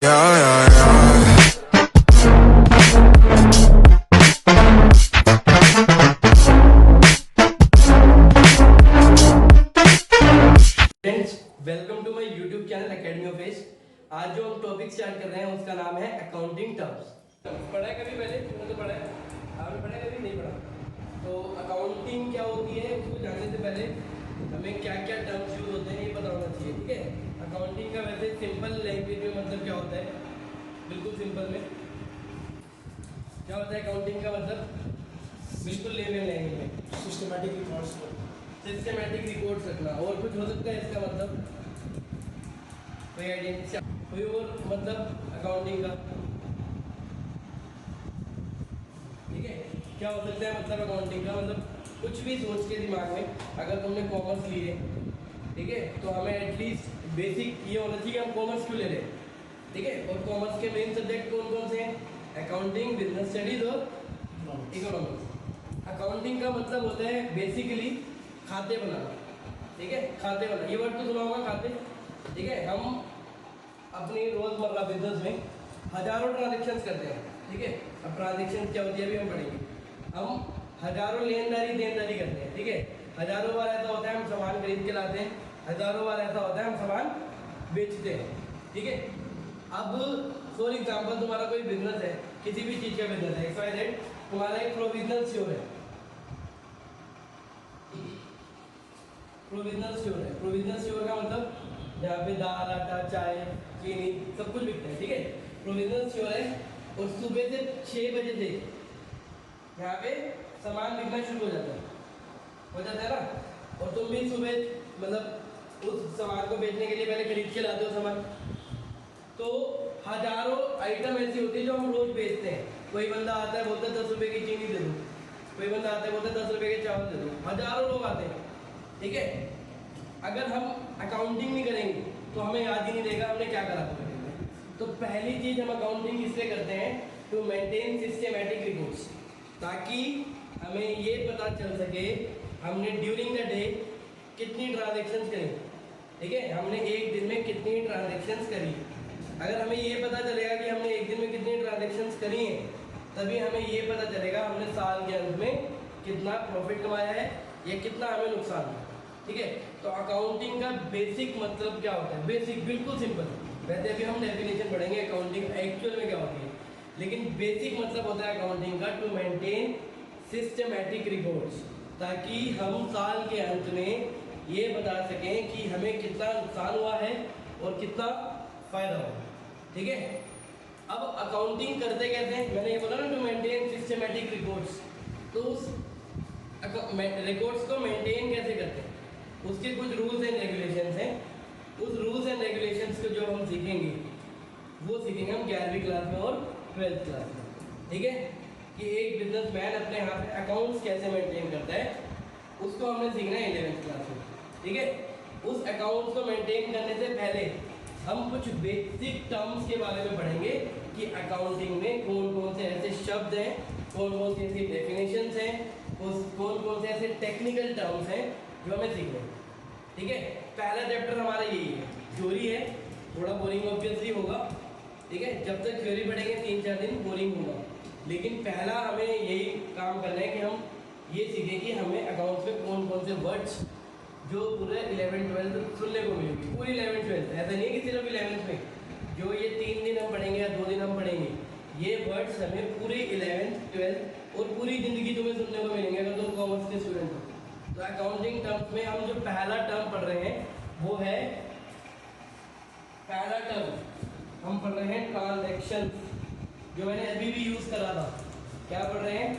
Yeah, yeah, yeah. Friends, welcome to my YouTube channel academy of edge. आज जो हम topic start कर रहे हैं उसका नाम है अकाउंटिंग टर्म्स। पढ़ा है कभी पहले? तुमने तो पढ़ा है, आपने पढ़ा है कभी? नहीं पढ़ा। तो अकाउंटिंग क्या होती है उसको जानने से पहले हमें क्या क्या टर्म्स यूज होते हैं ये पता होना चाहिए, ठीक है। अकाउंटिंग का वैसे सिंपल लैंग्वेज में मतलब क्या होता है, बिल्कुल सिंपल में क्या होता है अकाउंटिंग का मतलब, बिल्कुल लेमन लैंग्वेज में सिस्टमैटिक रिपोर्ट्स रखना। और कुछ हो सकता है इसका मतलब, कोई आइडिया? कोई और मतलब अकाउंटिंग का, ठीक है, क्या हो सकता है मतलब अकाउंटिंग का मतलब कुछ भी सोच के दिमाग में। अगर तुमने कॉमर्स लिए, ठीक है, तो हमें एटलीस्ट बेसिक ये होना चाहिए कि हम कॉमर्स क्यों ले रहे हैं, ठीक है। और कॉमर्स के मेन सब्जेक्ट कौन कौन से हैं? अकाउंटिंग, बिजनेस स्टडीज और इकोनॉमिक्स। अकाउंटिंग का मतलब होता है बेसिकली खाते बनाना, ठीक है। खाते बनाना, ये वर्ड तो सुना होगा, खाते, ठीक है। हम अपनी रोजमर्रा बिजनेस में हजारों ट्रांजेक्शन्स करते हैं, ठीक है। अब ट्रांजेक्शन क्या होती है अभी हम पढ़ेंगे। हम हजारों लेनदारी देनदारी करते हैं, ठीक है। हजारों बार ऐसा होता है हम सामान खरीद के लाते हैं, हजारों बार ऐसा होता है हम सामान बेचते हैं, ठीक है। अब फॉर एग्जाम्पल तुम्हारा कोई बिजनेस है, किसी भी चीज़ का बिजनेस है, XYZ, तुम्हारा एक प्रोविजनल स्टोर है, प्रोविजनल स्टोर है। प्रोविजनल स्टोर का मतलब जहाँ पे दाल, आटा, चाय, चीनी सब कुछ बिकता है, ठीक है। प्रोविजनल स्टोर है और सुबह से 6 बजे से यहाँ पे सामान बिकना शुरू हो जाता है ना। और तुम भी सुबह मतलब उस सामान को बेचने के लिए पहले खरीद के लाते हो सामान। तो हजारों आइटम ऐसी होती है जो हम रोज बेचते हैं। कोई बंदा आता है बोलता है 10 रुपये की चीनी दे दो, कोई बंदा आता है बोलता है 10 रुपये के चावल दे दो, हजारों लोग आते हैं, ठीक है। अगर हम अकाउंटिंग नहीं करेंगे तो हमें याद ही नहीं रहेगा हमने क्या करा था। तो पहली चीज हम अकाउंटिंग इसलिए करते हैं टू मेंटेन सिस्टमैटिक रिकॉर्ड्स, ताकि हमें ये पता चल सके हमने ड्यूरिंग द डे कितनी ट्रांजेक्शन्स करी, ठीक है। हमने एक दिन में कितनी ट्रांजेक्शन्स करी। अगर हमें ये पता चलेगा कि हमने एक दिन में कितनी ट्रांजेक्शन्स करी हैं, तभी हमें ये पता चलेगा हमने साल के अंत में कितना प्रॉफिट कमाया है या कितना हमें नुकसान हुआ, ठीक है। तो अकाउंटिंग का बेसिक मतलब क्या होता है? बेसिक बिल्कुल सिंपल, वैसे अभी हम डेफिनेशन पढ़ेंगे अकाउंटिंग एक्चुअल में क्या होती है, लेकिन बेसिक मतलब होता है अकाउंटिंग का टू मेंटेन सिस्टमैटिक रिकॉर्ड्स, ताकि हम साल के अंत में ये बता सकें कि हमें कितना नुकसान हुआ है और कितना फायदा हुआ, ठीक है। अब अकाउंटिंग करते कैसे हैं? मैंने ये बोला ना टू मेंटेन सिस्टमैटिक रिकॉर्ड्स। तो उस रिकॉर्ड्स को मेंटेन कैसे करते हैं, उसके कुछ रूल्स एंड रेगुलेशंस हैं। उस रूल्स एंड रेगुलेशंस को जो हम सीखेंगे वो सीखेंगे हम 11वीं क्लास में और 12th क्लास में, ठीक है। कि एक बिजनेसमैन अपने यहाँ पे अकाउंट्स कैसे मेंटेन करता है, उसको हमने सीखना है 11th क्लास में, ठीक है। उस अकाउंट्स को मेंटेन करने से पहले हम कुछ बेसिक टर्म्स के बारे में पढ़ेंगे कि अकाउंटिंग में कौन कौन से ऐसे शब्द हैं, कौन कौन सी ऐसी डेफिनेशंस हैं, कौन कौन से ऐसे टेक्निकल टर्म्स हैं जो हमें सीखने हैं, ठीक है। पहला चैप्टर हमारा यही है, थ्योरी है। थोड़ा बोरिंग ऑब्वियसली होगा, ठीक है। जब तक थ्योरी पढ़ेंगे 3-4 दिन बोरिंग होगा, लेकिन पहला हमें यही काम करना है कि हम ये सीखें कि हमें अकाउंट्स में कौन कौन से वर्ड्स जो पूरे 11th-12th सुनने को मिलेगी, पूरी 11th-12th, ऐसा नहीं है कि सिर्फ 11th में जो ये 3 दिन हम पढ़ेंगे या 2 दिन हम पढ़ेंगे, ये वर्ड्स हमें पूरी 11th-12th और पूरी ज़िंदगी तुम्हें सुनने को मिलेंगे अगर तुम कॉमर्स के स्टूडेंट हो। तो अकाउंटिंग टर्म्स में हम जो पहला टर्म पढ़ रहे हैं वो है, पहला टर्म हम पढ़ रहे हैं ट्रांजैक्शन, जो मैंने अभी भी यूज़ करा था। क्या पढ़ रहे हैं?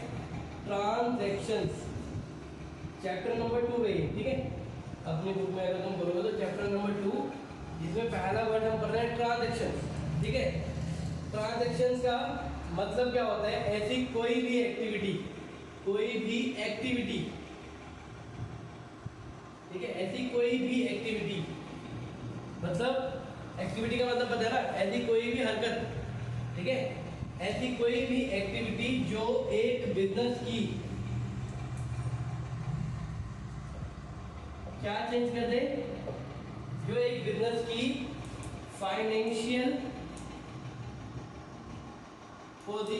ट्रांजैक्शंस। चैप्टर नंबर 2 पे, ठीक है। अपनी बुक में अगर तुम बोलोगे तो चैप्टर नंबर 2, जिसमें पहला वर्ड हम पढ़ रहे हैं ट्रांजैक्शन, ठीक है। ट्रांजैक्शंस का मतलब क्या होता है? ऐसी कोई भी एक्टिविटी, ठीक है, ऐसी कोई भी एक्टिविटी, मतलब एक्टिविटी का मतलब पता है ना, ऐसी कोई भी हरकत, ठीक है, ऐसी कोई भी एक्टिविटी जो एक बिजनेस की क्या चेंज कर दे, जो एक बिजनेस की फाइनेंशियल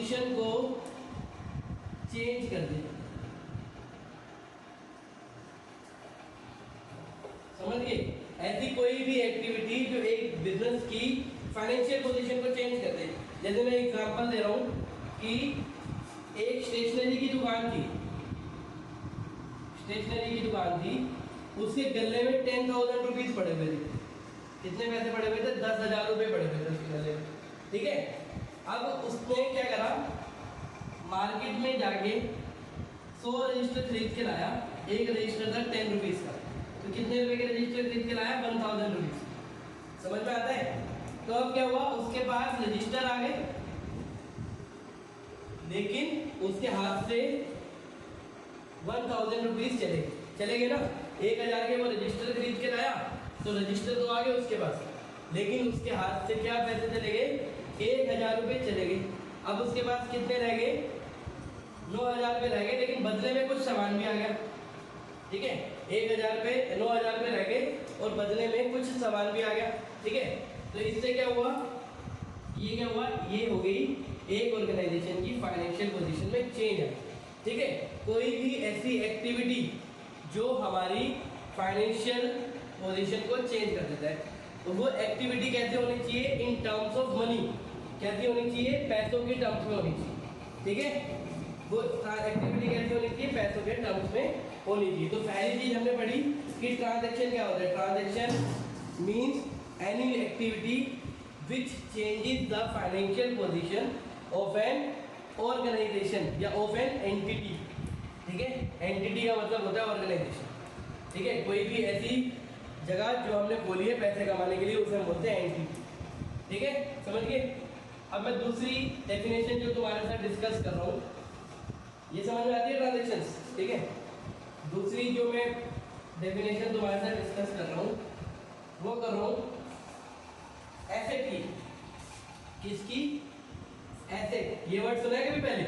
पोजीशन को चेंज कर दे। समझ गए? ऐसी कोई भी एक्टिविटी जो एक बिजनेस की फाइनेंशियल पोजीशन को चेंज कर दे। जैसे मैं एग्जांपल दे रहा हूँ कि एक स्टेशनरी की दुकान थी, उसके गले में 10,000 रुपीज पड़े हुए थे। कितने पैसे पड़े हुए थे? 10,000 रुपये पड़े हुए थे उसके गले में। ठीक है, अब उसने क्या करा, मार्केट में जाके 100 रजिस्टर खरीद के लाया। एक रजिस्टर था 10 रुपीज का, तो कितने रुपए के रजिस्टर खरीद के लाया? 1,000 रुपीज। समझ में आता है? तो अब क्या हुआ, उसके पास रजिस्टर आ गए, लेकिन उसके हाथ से 1,000 रुपीज चले गए ना। 1,000 के वो रजिस्टर खरीद के लाया, तो रजिस्टर तो आ गए उसके पास, लेकिन उसके हाथ से क्या पैसे चले गए? 1,000 रुपये चले गए। अब उसके पास कितने रह गए? 9,000 रुपये रह गए, लेकिन बदले में कुछ सामान भी आ गया। ठीक है, 1,000 रुपये 9,000 रुपये रह गए और बदले में कुछ सामान भी आ गया। ठीक है, तो इससे क्या हुआ, ये हो गई एक ऑर्गेनाइजेशन की फाइनेंशियल पोजीशन में चेंज है। ठीक है, कोई भी ऐसी एक्टिविटी जो हमारी फाइनेंशियल पोजीशन को चेंज कर देता है, तो वो एक्टिविटी कैसे होनी चाहिए? In terms of money. कैसी होनी चाहिए? पैसों के टर्म्स में होनी चाहिए। ठीक है, वो एक्टिविटी कैसे होनी चाहिए? पैसों के टर्म्स में होनी चाहिए। तो पहली चीज हमने पढ़ी कि ट्रांजैक्शन क्या होता है। Transaction means any activity which changes the financial position of an organisation या ऑफ एन एंटिटी। ठीक है, एंटिटी का मतलब होता है ऑर्गेनाइजेशन। ठीक है, कोई भी ऐसी जगह जो हमने खोली है पैसे कमाने के लिए, उसे हम बोलते हैं एंटिटी। ठीक है, समझ गए? अब मैं दूसरी डेफिनेशन जो तुम्हारे साथ डिस्कस कर रहा हूँ, ये समझ में आती है ट्रांजैक्शंस? ठीक है, दूसरी जो मैं डेफिनेशन तुम्हारे साथ डिस्कस कर रहा हूँ, वो कर रहा हूँ एसेट की। किसकी? एसेट। ये वर्ड सुना है कभी पहले?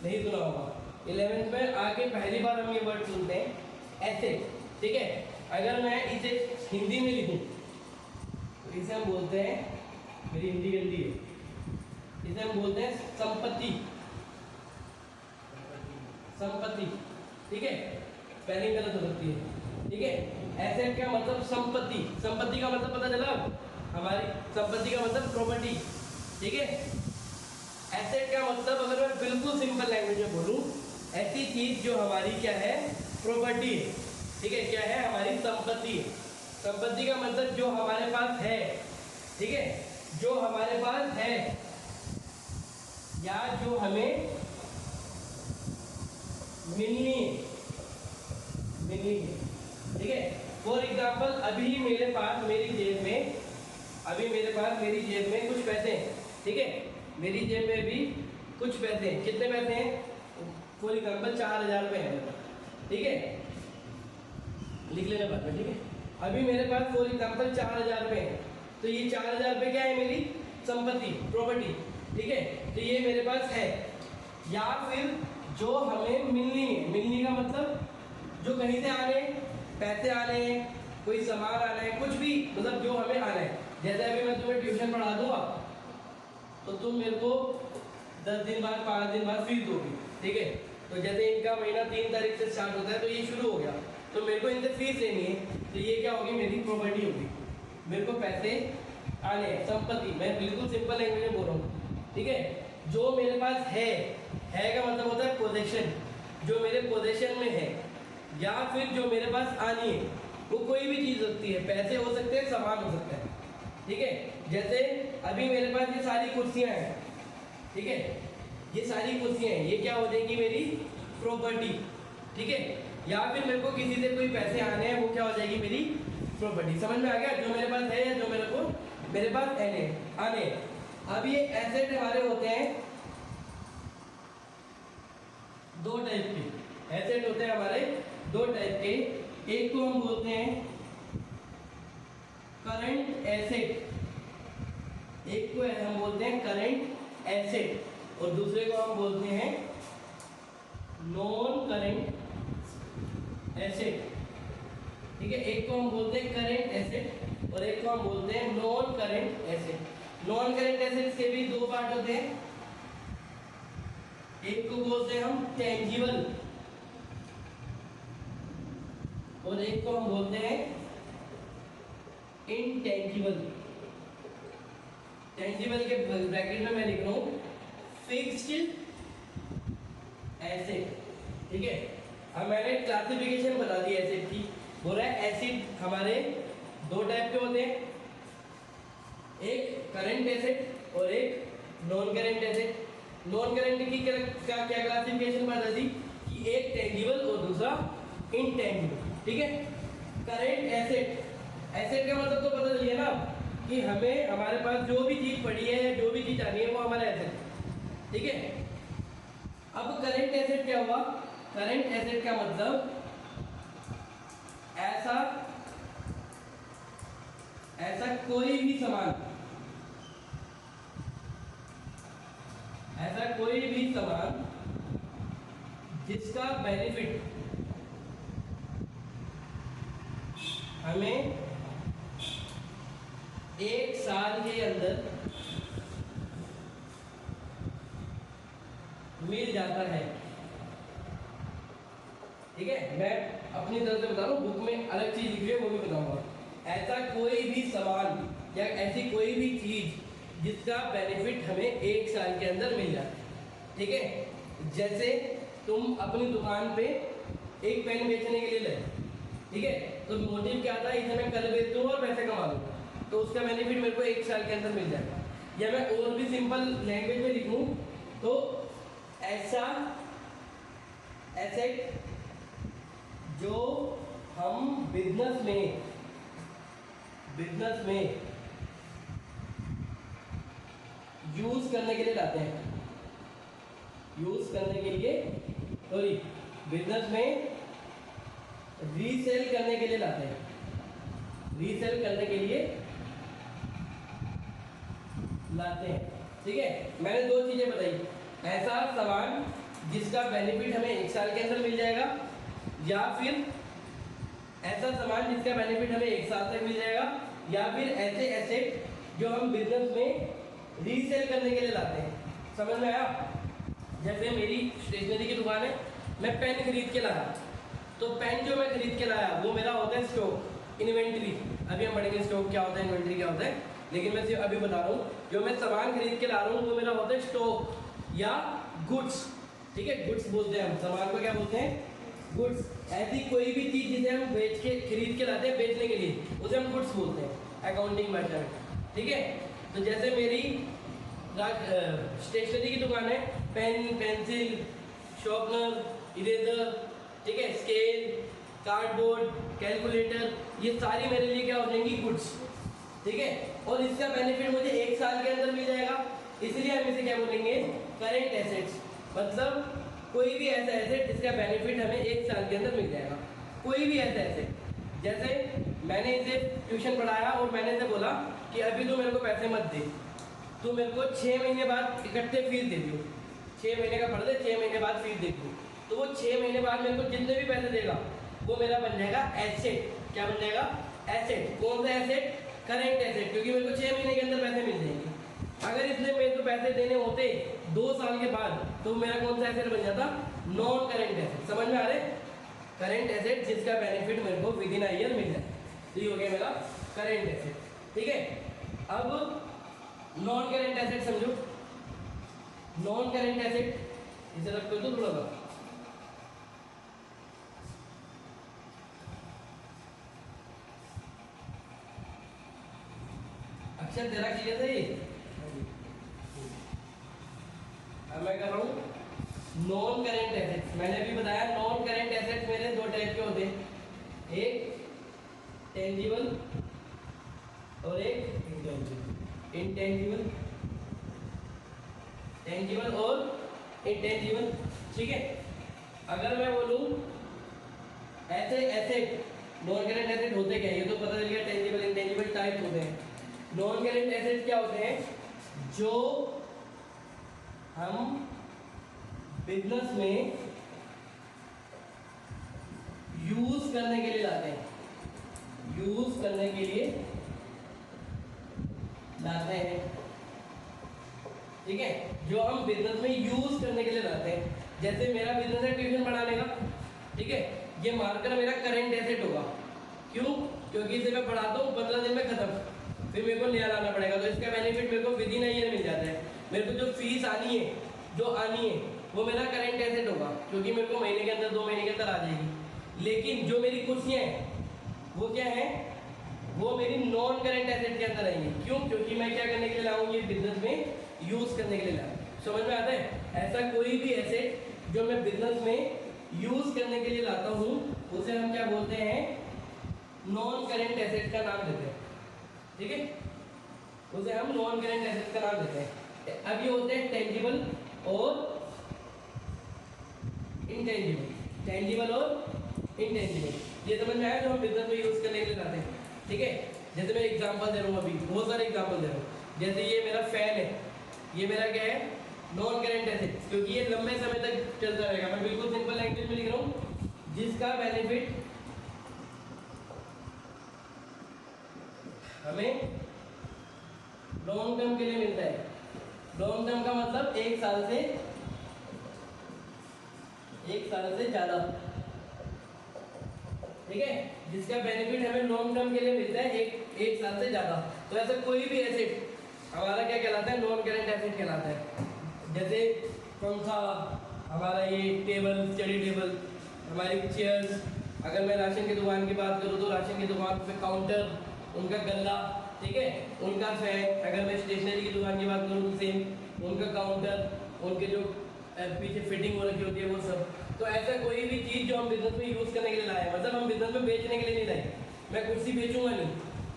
नहीं सुना होगा। 11th में आके पहली बार हम ये वर्ड सुनते हैं, एसेट। ठीक है, अगर मैं इसे हिंदी में लिखूं तो इसे हम बोलते हैं, मेरी हिंदी गंदी है, इसे हम बोलते हैं संपत्ति। संपत्ति। ठीक है, स्पेलिंग गलत हो सकती है। ठीक है, एसेट का मतलब संपत्ति। संपत्ति का मतलब पता चला? हमारी संपत्ति का मतलब प्रॉपर्टी। ठीक है, एसेट का मतलब अगर मैं बिल्कुल सिंपल लैंग्वेज में बोलूं, ऐसी चीज जो हमारी क्या है? प्रॉपर्टी है। ठीक है, क्या है? हमारी संपत्ति है। संपत्ति का मतलब जो हमारे पास है। ठीक है, जो हमारे पास है या जो हमें मिलनी है। ठीक है, फॉर एग्जाम्पल अभी मेरे पास मेरी जेब में कुछ पैसे हैं। ठीक है, मेरी जेब में भी कुछ पैसे हैं। कितने पैसे हैं? फॉर एग्जाम्पल 4,000 रुपये हैं। ठीक है, लिख लेना बाद में। ठीक है, अभी मेरे पास फॉर एग्जाम्पल 4,000 रुपये हैं, तो ये 4,000 रुपये क्या है? मेरी संपत्ति, प्रॉपर्टी। ठीक है, तो ये मेरे पास है। या फिर जो हमें मिलनी है। मिलनी का मतलब जो कहीं से आने, पैसे आने, कोई सामान आना है, कुछ भी, मतलब जो हमें आना है। जैसे अभी मैं तुम्हें ट्यूशन पढ़ा दूंगा तो तुम मेरे को 10 दिन बाद 5 दिन बाद फीस दोगी। ठीक है, तो जैसे इनका महीना 3 तारीख से स्टार्ट होता है, तो ये शुरू हो गया, तो मेरे को इनसे फीस लेनी है, तो ये क्या होगी? मेरी प्रॉपर्टी होगी। मेरे को पैसे आने हैं, संपत्ति। मैं बिल्कुल सिंपल लैंग्वेज में बोल रहा हूँ। ठीक है, जो मेरे पास है का मतलब होता है पोजेशन, जो मेरे पोजेशन में है। या फिर जो मेरे पास आनी है, वो कोई भी चीज़ होती है, पैसे हो सकते हैं, सामान हो सकता है। ठीक है, जैसे अभी मेरे पास ये सारी कुर्सियाँ हैं। ठीक है, ये सारी कुर्सियाँ हैं, ये क्या हो जाएगी? मेरी प्रॉपर्टी। ठीक है, या फिर मेरे को किसी से कोई पैसे आने हैं, वो क्या हो जाएगी? मेरी प्रॉपर्टी। समझ में आ गया? जो मेरे पास है या जो मेरे पास आने। अब ये एसेट हमारे होते हैं 2 टाइप के। एसेट होते हैं हमारे 2 टाइप के। एक को हम बोलते हैं करंट एसेट, एक को हम बोलते हैं करंट एसेट, और दूसरे को हम बोलते हैं नॉन करंट एसेट। ठीक है, एक को हम बोलते हैं करंट एसेट और एक को हम बोलते हैं non current asset. Non current assets के भी 2 पार्ट होते हैं। एक को बोलते हैं हम टेंजिबल और एक को हम बोलते हैं इनटेंजिबल। टेंजिबल के ब्रैकेट में मैं लिख रहा हूं फिक्स्ड एसेट, ठीक है। अब मैंने क्लासिफिकेशन बता दी एसिड की। बोल रहा है एसिड हमारे दो टाइप के होते हैं, एक करंट एसिड और एक non current acid. Non current की क्या क्लासिफिकेशन बता दी कि एक टेंजिबल और दूसरा इनटेंजिबल, ठीक है। करंट एसिड, एसिड का मतलब तो पता चलिए ना कि हमें हमारे पास जो भी चीज पड़ी है या जो भी चीज आनी है वो हमारा एसिड, ठीक है। अब करंट एसिड क्या हुआ? करंट एसिड का मतलब ऐसा कोई भी सामान, ऐसा कोई भी सामान जिसका बेनिफिट हमें एक साल के अंदर मिल जाता है, ठीक है। मैं अपनी तरफ से बता रहा हूँ, बुक में अलग चीज लिखी है वो भी बताऊंगा। ऐसा कोई भी सामान या ऐसी कोई भी चीज जिसका बेनिफिट हमें एक साल के अंदर मिल जाता है, ठीक है। जैसे तुम अपनी दुकान पे एक पेन बेचने के लिए ले, ठीक है, तो मोटिव क्या था, इसे मैं कल बेच दूँ और पैसे कमा लूँ, तो उसका बेनिफिट मेरे को एक साल के अंदर मिल जाएगा। या मैं और भी सिंपल लैंग्वेज में लिखूँ तो ऐसा एसेट जो हम बिजनेस में यूज करने के लिए लाते हैं, यूज करने के लिए, सॉरी, बिजनेस में रीसेल करने के लिए लाते हैं, रीसेल करने के लिए लाते हैं, ठीक है। मैंने दो चीजें बताई, ऐसा सामान जिसका बेनिफिट हमें एक साल के अंदर मिल जाएगा, या फिर ऐसा सामान जिसका बेनिफिट हमें एक साल तक मिल जाएगा, या फिर ऐसे एसेट जो हम बिजनेस में रीसेल करने के लिए लाते हैं। समझ में आया? जैसे मेरी स्टेशनरी की दुकान है, मैं पेन खरीद के लाया, तो पेन जो मैं खरीद के लाया वो मेरा होता है स्टॉक, इन्वेंट्री। अभी हम पढ़ेंगे स्टॉक क्या होता है, इन्वेंट्री क्या होता है, लेकिन मैं सिर्फ अभी बता रहा हूँ जो मैं सामान खरीद के ला रहा हूँ वो मेरा होता है स्टॉक या गुड्स, ठीक है। गुड्स बोलते हैं हम सामान को, क्या बोलते हैं? गुड्स। ऐसी कोई भी चीज जिसे हम बेच के खरीद के लाते हैं बेचने के लिए, उसे हम गुड्स बोलते हैं अकाउंटिंग मेथड, ठीक है। तो जैसे मेरी स्टेशनरी की दुकान है, पेन, पेंसिल, शॉर्पनर, इरेजर, ठीक है, स्केल, कार्डबोर्ड, कैलकुलेटर, ये सारी मेरे लिए क्या हो जाएंगी? गुड्स, ठीक है। और इसका बेनिफिट मुझे एक साल के अंदर मिल जाएगा, इसलिए हम इसे क्या बोलेंगे? Current assets. मतलब कोई भी ऐसा एसेट जिसका बेनिफिट हमें एक साल के अंदर मिल जाएगा, कोई भी ऐसा एसेट। जैसे मैंने इसे ट्यूशन पढ़ाया और मैंने इसे बोला कि अभी तो मेरे को पैसे मत दे, तो मेरे को 6 महीने बाद इकट्ठे फीस दे दियो, 6 महीने का पढ़ दे, 6 महीने बाद फीस दे दूँ, तो वो 6 महीने बाद मेरे को जितने भी पैसे देगा वो मेरा बन जाएगा एसेट। क्या बन जाएगा? एसेट। कौन सा एसेट? करंट एसेट, क्योंकि मेरे को 6 महीने के अंदर पैसे मिल जाएंगे। अगर इसने मेरे को पैसे देने होते 2 साल के बाद, तो मेरा कौन सा एसेट बन जाता? Non current asset. समझ में आ रहे? करंट एसेट जिसका बेनिफिट मेरे को विद इन अ ईयर मिल जाए, तो ये हो गया मेरा करंट एसेट, ठीक है। अब नॉन करंट एसेट समझो। नॉन करंट एसेट इसे रख दो थोड़ा सा, अक्षर तेरा क्लियर है ये? अब मैं कर रहा हूँ नॉन करंट एसेट्स। मैंने अभी बताया नॉन करंट एसेट्स मेरे दो टाइप के होते हैं, एक टेंजिबल और एक इंटेंजिबल। टेंजिबल और इंटेंजिबल, ठीक है। अगर मैं बोलूँ ऐसे एसेट, नॉन करंट एसेट होते क्या है, ये तो पता चल गया, टेंजिबल इंटेंजिबल टाइप होते हैं। नॉन करंट एसेट क्या होते हैं? जो हम बिजनेस में यूज करने के लिए लाते हैं, यूज करने के लिए लाते हैं, ठीक है, जो हम बिजनेस में यूज करने के लिए लाते हैं। जैसे मेरा बिजनेस है ट्यूशन पढ़ाने का, ठीक है, ये मार्कर मेरा करंट एसेट होगा। क्यों? क्योंकि इसे मैं पढ़ाता हूँ 15 दिन में खत्म, फिर मेरे को नया लाना पड़ेगा, तो इसका बेनिफिट मेरे को विद इन ईयर मिल जाता है। मेरे को जो फीस आनी है, वो मेरा करंट एसेट होगा, क्योंकि मेरे को महीने के अंदर 2 महीने के अंदर आ जाएगी। लेकिन जो मेरी कुर्सियाँ हैं वो क्या है, वो मेरी नॉन करंट एसेट के अंदर आएंगी। क्यों? क्योंकि मैं क्या करने के लिए लाऊंगी, ये बिजनेस में यूज करने के लिए लाऊं। समझ में आता है? ऐसा कोई भी एसेट जो मैं बिजनेस में यूज करने के लिए लाता हूँ उसे हम क्या बोलते हैं, नॉन करंट एसेट का नाम देते हैं। ठीक है, उसे हम नॉन करंट एसेट का नाम देते हैं। अब ये होते हैं टेंजिबल और इंटेंजिबल। टेंजिबल और इंटेंजिबल, ये समझ में आया जो हम बिजनेस में यूज करने के लिए लाते हैं। ठीक है, जैसे मैं एग्जांपल दे रहा हूँ, अभी बहुत सारे एग्जांपल दे रहा हूँ। जैसे ये मेरा फैन है, ये मेरा क्या है, नॉन करंट एसेट, क्योंकि ये लंबे समय तक चलता रहेगा। मैं बिल्कुल सिंपल लैंग्वेज में लिख रहा हूँ, जिसका बेनिफिट हमें लॉन्ग टर्म के लिए मिलता है। लॉन्ग टर्म का मतलब 1 साल से ज़्यादा। ठीक है, जिसका बेनिफिट हमें लॉन्ग टर्म के लिए मिलता है एक साल से ज़्यादा। तो ऐसा कोई भी एसेट हमारा क्या कहलाता है, नॉन करंट एसेट कहलाता है। जैसे पंखा, हमारा ये टेबल, स्टडी टेबल, हमारी चेयर्स। अगर मैं राशन की दुकान की बात करूँ तो राशन की दुकान पे काउंटर, उनका गल्ला, ठीक है, उनका फैन। अगर मैं स्टेशनरी की दुकान की बात करूँ तो सेम, उनका काउंटर, उनके जो पीछे फिटिंग हो रखी होती है वो सब। तो ऐसा कोई भी चीज़ जो हम बिजनेस में यूज़ करने के लिए लाए, मतलब हम बिजनेस में बेचने के लिए नहीं लाए। मैं कुर्सी बेचूंगा नहीं,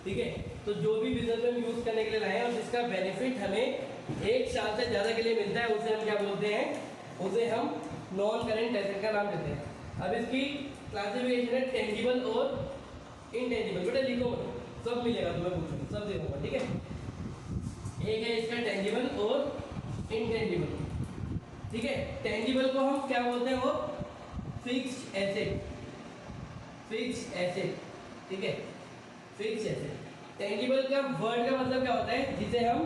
ठीक है। तो जो भी बिजनेस में हम यूज़ करने के लिए लाए और जिसका बेनिफिट हमें 1 साल से ज़्यादा के लिए मिलता है, उसे हम क्या बोलते हैं, उसे हम नॉन करेंट एसेट का नाम देते हैं। अब इसकी क्लासिफिकेशन है टेंजिबल और इनटेंजिबल। बेटा लिखो मत, सब मिलेगा तुम्हें, पूछो सब देखूंगा, ठीक है। एक है इसका टेंजिबल और इनटेंजिबल, ठीक है। टेंजिबल को हम क्या बोलते हैं, वो फिक्स्ड एसेट, फिक्स्ड एसेट, ठीक है, फिक्स्ड एसेट। टेंजिबल का वर्ड का मतलब क्या होता है, जिसे हम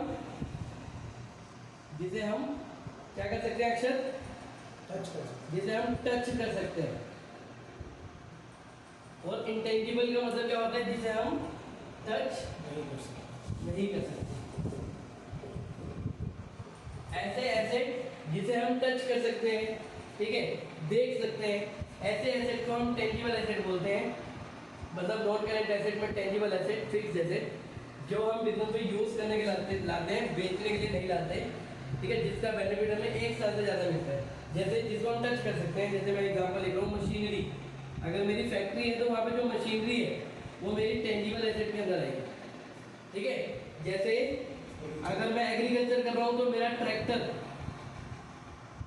क्या कर सकते हैं, अक्षर टच कर सकते, जिसे हम टच कर सकते हैं। और इंटेंजिबल का मतलब क्या होता है, जिसे हम टच नहीं कर सकते। ऐसे एसेट जिसे हम टच कर सकते हैं, ठीक है, देख सकते हैं, ऐसे एसेट को हम टेंजिबल एसेट बोलते हैं। मतलब नॉन करेंट एसेट में टेंजिबल एसेट, फिक्स्ड एसेट, जो हम बिजनेस में यूज करने के लाते हैं, बेचने के लिए नहीं लाते, ठीक है, जिसका बेनिफिट हमें 1 साल से ज़्यादा मिलता है। जैसे जिसको हम टच कर सकते हैं, जैसे मैं एग्जांपल लिख रहा हूँ, मशीनरी। अगर मेरी फैक्ट्री है तो वहाँ पे जो मशीनरी है वो मेरी टेंजिबल एसेट के अंदर आएगी, ठीक है। जैसे अगर मैं एग्रीकल्चर कर रहा हूँ तो मेरा ट्रैक्टर,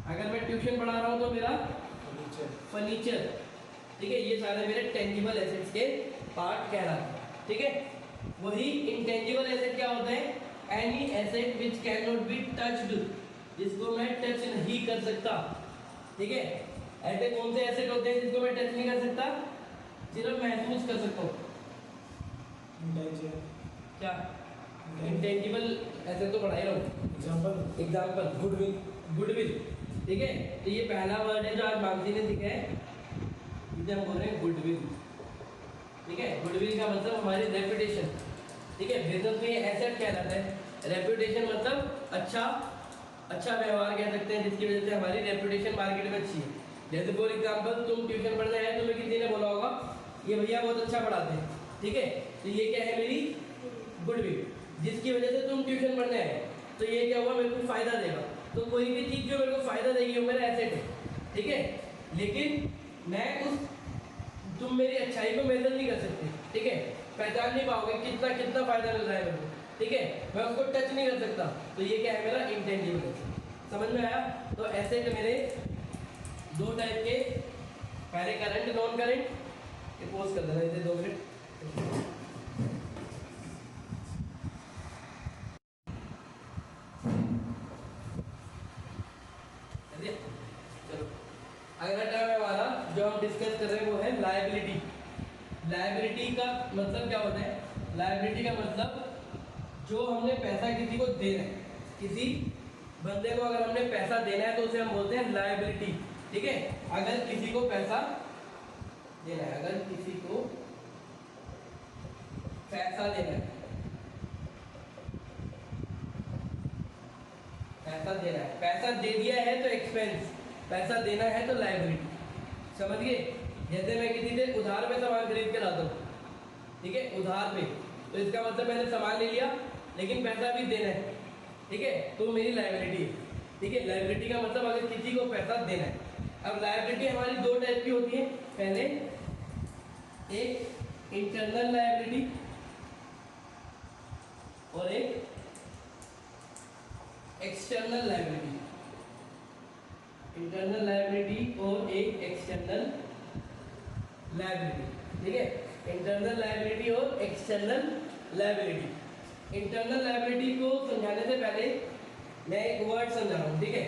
अगर मैं ट्यूशन पढ़ा रहा हूँ तो मेरा फर्नीचर, ठीक है, ये सारे मेरे टेंजिबल एसेट्स के पार्ट कहलाते हैं, ठीक है। वही इंटेंजिबल एसेट क्या होता है, any asset which can not be touched, जिसको मैं टच नहीं कर सकता, ठीक है। ऐसे कौन से एसेट होते हैं जिसको मैं टच नहीं कर सकता, सिर्फ महसूस कर सकता हूँ। क्या इंटेंजिबल एसेट तो पढ़ा ही रहा हूँ। एग्जाम्पल गुडविल, गुडविल, ठीक है। तो ये पहला वर्ड है जो आज मानसी ने सीखा है, जिसे हम बोल रहे हैं गुडविल, ठीक है। गुडविल का मतलब हमारी रेपुटेशन, ठीक है। बिजनेस में ये एसेट कहलाता है। रेपुटेशन मतलब अच्छा व्यवहार कह सकते हैं, जिसकी वजह से हमारी रेपुटेशन मार्केट में अच्छी है। जैसे फॉर एग्जाम्पल तुम ट्यूशन पढ़ने आए, तुम्हें किसी ने बोला होगा ये भैया बहुत अच्छा पढ़ाते हैं, ठीक है। तो ये क्या है, मेरी गुडविल, जिसकी वजह से तुम ट्यूशन पढ़ने आए। तो ये क्या हुआ, मेरे को फायदा देगा। तो कोई भी चीज़ जो मेरे को फायदा देगी वो मेरा एसेट है, ठीक है। लेकिन मैं तुम मेरी अच्छाई को मेजर नहीं कर सकते, ठीक है, पहचान नहीं पाओगे कितना फायदा मिल रहा है मेरे को, ठीक है। मैं उसको टच नहीं कर सकता। तो ये क्या है, मेरा इंटेंजिबल एसेट। समझ में आया? तो एसेट मेरे 2 टाइप के, पहले करंट, नॉन करंट। पोज कर देना इसे 2 मिनट। चलो, अगला टर्म है हमारा जो हम डिस्कस कर रहे हैं वो है लायबिलिटी। लायबिलिटी का मतलब क्या होता है, लायबिलिटी का मतलब जो हमने पैसा किसी को देना है, किसी बंदे को अगर हमने पैसा देना है तो उसे हम बोलते हैं लायबिलिटी, ठीक है। अगर किसी को पैसा देना है, अगर किसी को पैसा देना है, पैसा देना है, पैसा दे दिया है तो एक्सपेंस, पैसा देना है तो लायबिलिटी, समझ गए। जैसे मैं किसी से उधार पे सामान खरीद के लाता हूँ, ठीक है, उधार पे, तो इसका मतलब मैंने सामान ले लिया लेकिन पैसा भी देना है, ठीक है, तो मेरी लायबिलिटी है, ठीक है। लायबिलिटी का मतलब अगर किसी को पैसा देना है। अब लायबिलिटी हमारी दो टाइप की होती है, पहले एक इंटरनल लायबिलिटी और एक एक्सटर्नल लायबिलिटी, इंटरनल लायबिलिटी और एक एक्सटर्नल लायबिलिटी, ठीक है। इंटरनल लायबिलिटी और एक्सटर्नल लायबिलिटी। इंटरनल लायबिलिटी को समझाने से पहले मैं एक वर्ड समझा रहा हूँ, ठीक है,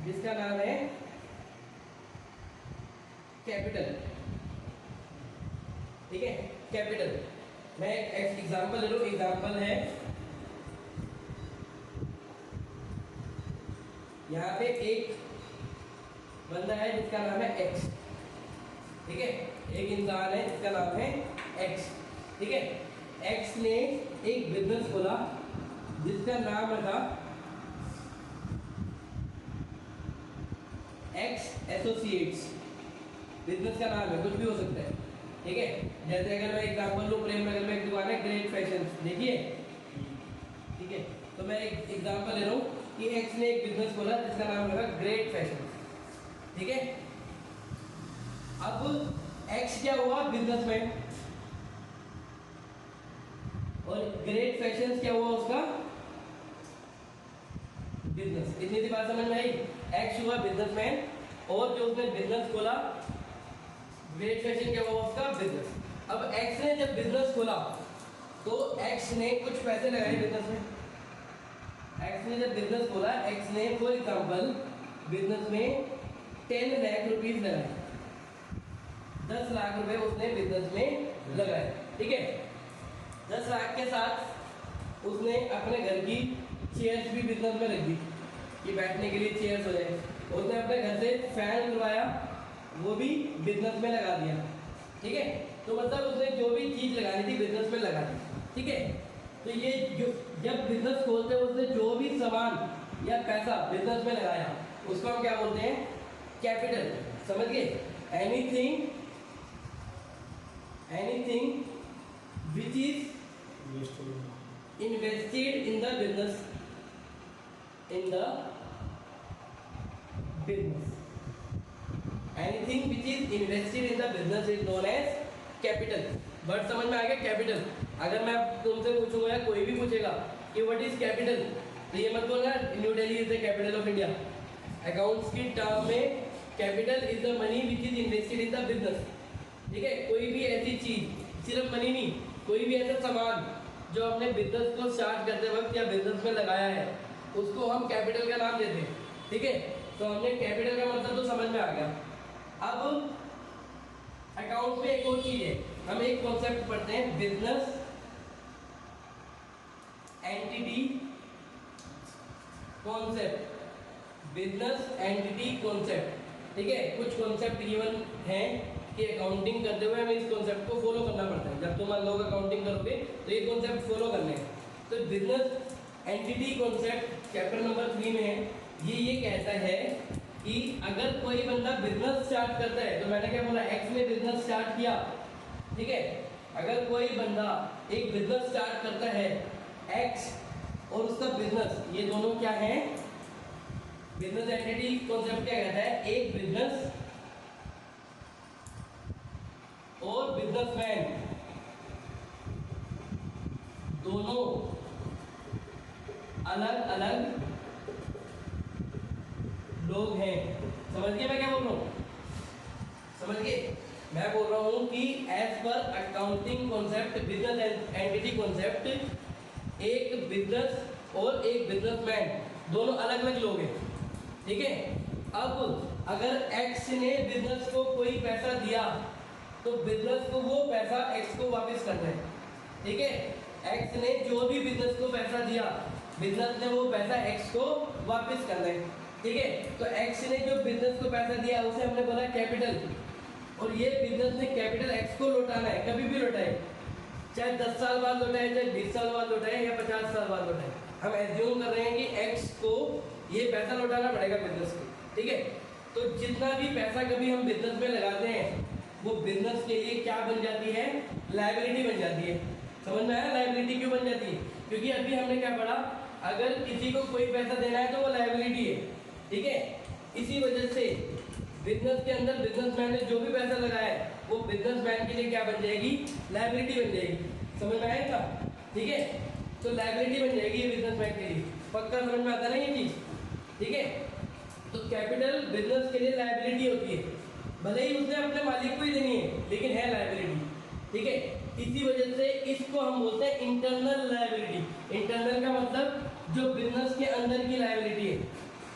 जिसका नाम है कैपिटल, ठीक है, कैपिटल। मैं एक एग्जांपल ले लूँ, एग्जांपल है यहाँ पे एक बंदा है जिसका नाम है एक्स, ठीक है, एक इंसान है जिसका नाम है एक्स, ठीक है। एक्स ने एक बिजनेस खोला जिसका नाम रखा एक्स एसोसिएट्स, बिजनेस का नाम है, कुछ भी हो सकता है, ठीक है। जैसे अगर मैं एग्जांपल लूँ, प्रेम नगर में एक दुकान है ग्रेट फैशन, देखिए, ठीक है, तो मैं एक एग्जांपल ले रहा हूँ कि एक्स ने एक बिजनेस खोला जिसका नाम रखा ग्रेट फैशन, ठीक है। अब एक्स क्या हुआ, बिजनेसमैन, और ग्रेट फैशन क्या हुआ, उसका बिजनेस। इतनी सी बात समझ में आई। एक्स हुआ बिजनेसमैन और जो उसने बिजनेस खोला ग्रेट फैशन क्या हुआ, उसका बिजनेस। अब एक्स ने जब बिजनेस खोला तो एक्स ने कुछ पैसे लगाए बिजनेस में। एक्स ने जब बिजनेस खोला, एक्स ने फॉर एग्जांपल बिजनेस में 10 लाख रुपीस लगाए, 10 लाख रुपए उसने बिजनेस में लगाए, ठीक है। 10 लाख के साथ उसने अपने घर की चेयर्स भी बिजनेस में रख दी कि बैठने के लिए चेयर्स हो जाए। उसने अपने घर से फैन उड़वाया, वो भी बिजनेस में लगा दिया, ठीक है। तो मतलब उसने जो भी चीज लगानी थी बिजनेस में लगा दी, ठीक है। तो ये जो जब बिजनेस खोलते हैं उसने जो भी सामान या पैसा बिजनेस में लगाया उसको हम क्या बोलते हैं, कैपिटल, समझ गए। Anything which is invested in the business, anything which is invested in the business is known as capital. Word समझ में आ गया, कैपिटल। अगर मैं तुमसे पूछूंगा या कोई भी पूछेगा कि व्हाट इज कैपिटल, तो ये मत बोलना new Delhi is the capital of India. Accounts की टर्म में capital is the money which is invested in the business, ठीक है। कोई भी ऐसी चीज, सिर्फ मनी नहीं, कोई भी ऐसा सामान जो अपने बिजनेस को स्टार्ट करते वक्त या बिजनेस में लगाया है उसको हम कैपिटल का नाम देते हैं, ठीक है। तो हमने कैपिटल का मतलब तो समझ में आ गया। अब अकाउंट में एक और चीज है, हम एक कॉन्सेप्ट पढ़ते हैं, business entity concept, business entity concept, ठीक है। कुछ कॉन्सेप्ट गिवन हैं कि अकाउंटिंग करते हुए हमें इस कॉन्सेप्ट को फॉलो करना पड़ता है। जब तुम लोग अकाउंटिंग करोगे तो ये कॉन्सेप्ट फॉलो करने हैं। तो business entity concept chapter number 3 में है। ये कहता है कि अगर कोई बंदा बिजनेस स्टार्ट करता है, तो मैंने क्या बोला, एक्स ने बिजनेस स्टार्ट किया, ठीक है। अगर कोई बंदा एक बिजनेस स्टार्ट करता है, एक्स और उसका बिजनेस, ये दोनों क्या है, बिजनेस एंटिटी कॉन्सेप्ट क्या कहता है, एक बिजनेस और बिजनेसमैन दोनों अलग अलग लोग हैं। समझ गए मैं क्या बोल रहा हूँ, समझ गए। मैं बोल रहा हूँ कि एज पर accounting concept, business entity concept, एक बिजनेस और एक बिजनेसमैन दोनों अलग अलग लोग हैं, ठीक है। अब अगर एक्स ने बिजनेस को कोई पैसा दिया तो बिजनेस को वो पैसा एक्स को वापस करना है, ठीक है। एक्स ने जो भी बिजनेस को पैसा दिया बिजनेस ने वो पैसा एक्स को वापस करना है, ठीक है। तो एक्स ने जो बिजनेस को पैसा दिया उसे हमने बोला कैपिटल, और ये बिजनेस ने कैपिटल एक्स को लौटाना है, कभी भी लौटाए, चाहे 10 साल बाद लौटाए, चाहे 20 साल बाद लौटाए, या 50 साल बाद लौटाए। हम एज्यूम कर रहे हैं कि एक्स को ये पैसा लौटाना पड़ेगा बिजनेस को, ठीक है। तो जितना भी पैसा कभी हम बिजनेस में लगाते हैं वो बिजनेस के लिए क्या बन जाती है, लायबिलिटी बन जाती है। समझ में आया लायबिलिटी क्यों बन जाती है? क्योंकि अभी हमने क्या पढ़ा, अगर किसी को कोई पैसा देना है तो वो लायबिलिटी है, ठीक है। इसी वजह से बिजनेस के अंदर बिजनेसमैन ने जो भी पैसा लगाया है वो बिजनेसमैन के लिए क्या बन जाएगी, लायबिलिटी बन जाएगी। समझ में आएगा, ठीक है। तो लायबिलिटी बन जाएगी ये बिजनेसमैन के लिए, पक्का समझ में आता है ना ये चीज, ठीक है। तो कैपिटल बिजनेस के लिए लायबिलिटी होती है, भले ही उसने अपने मालिक को ही देनी है लेकिन है लायबिलिटी, ठीक है। इसी वजह से इसको हम बोलते हैं इंटरनल लायबिलिटी। इंटरनल का मतलब जो बिजनेस के अंदर की लायबिलिटी है,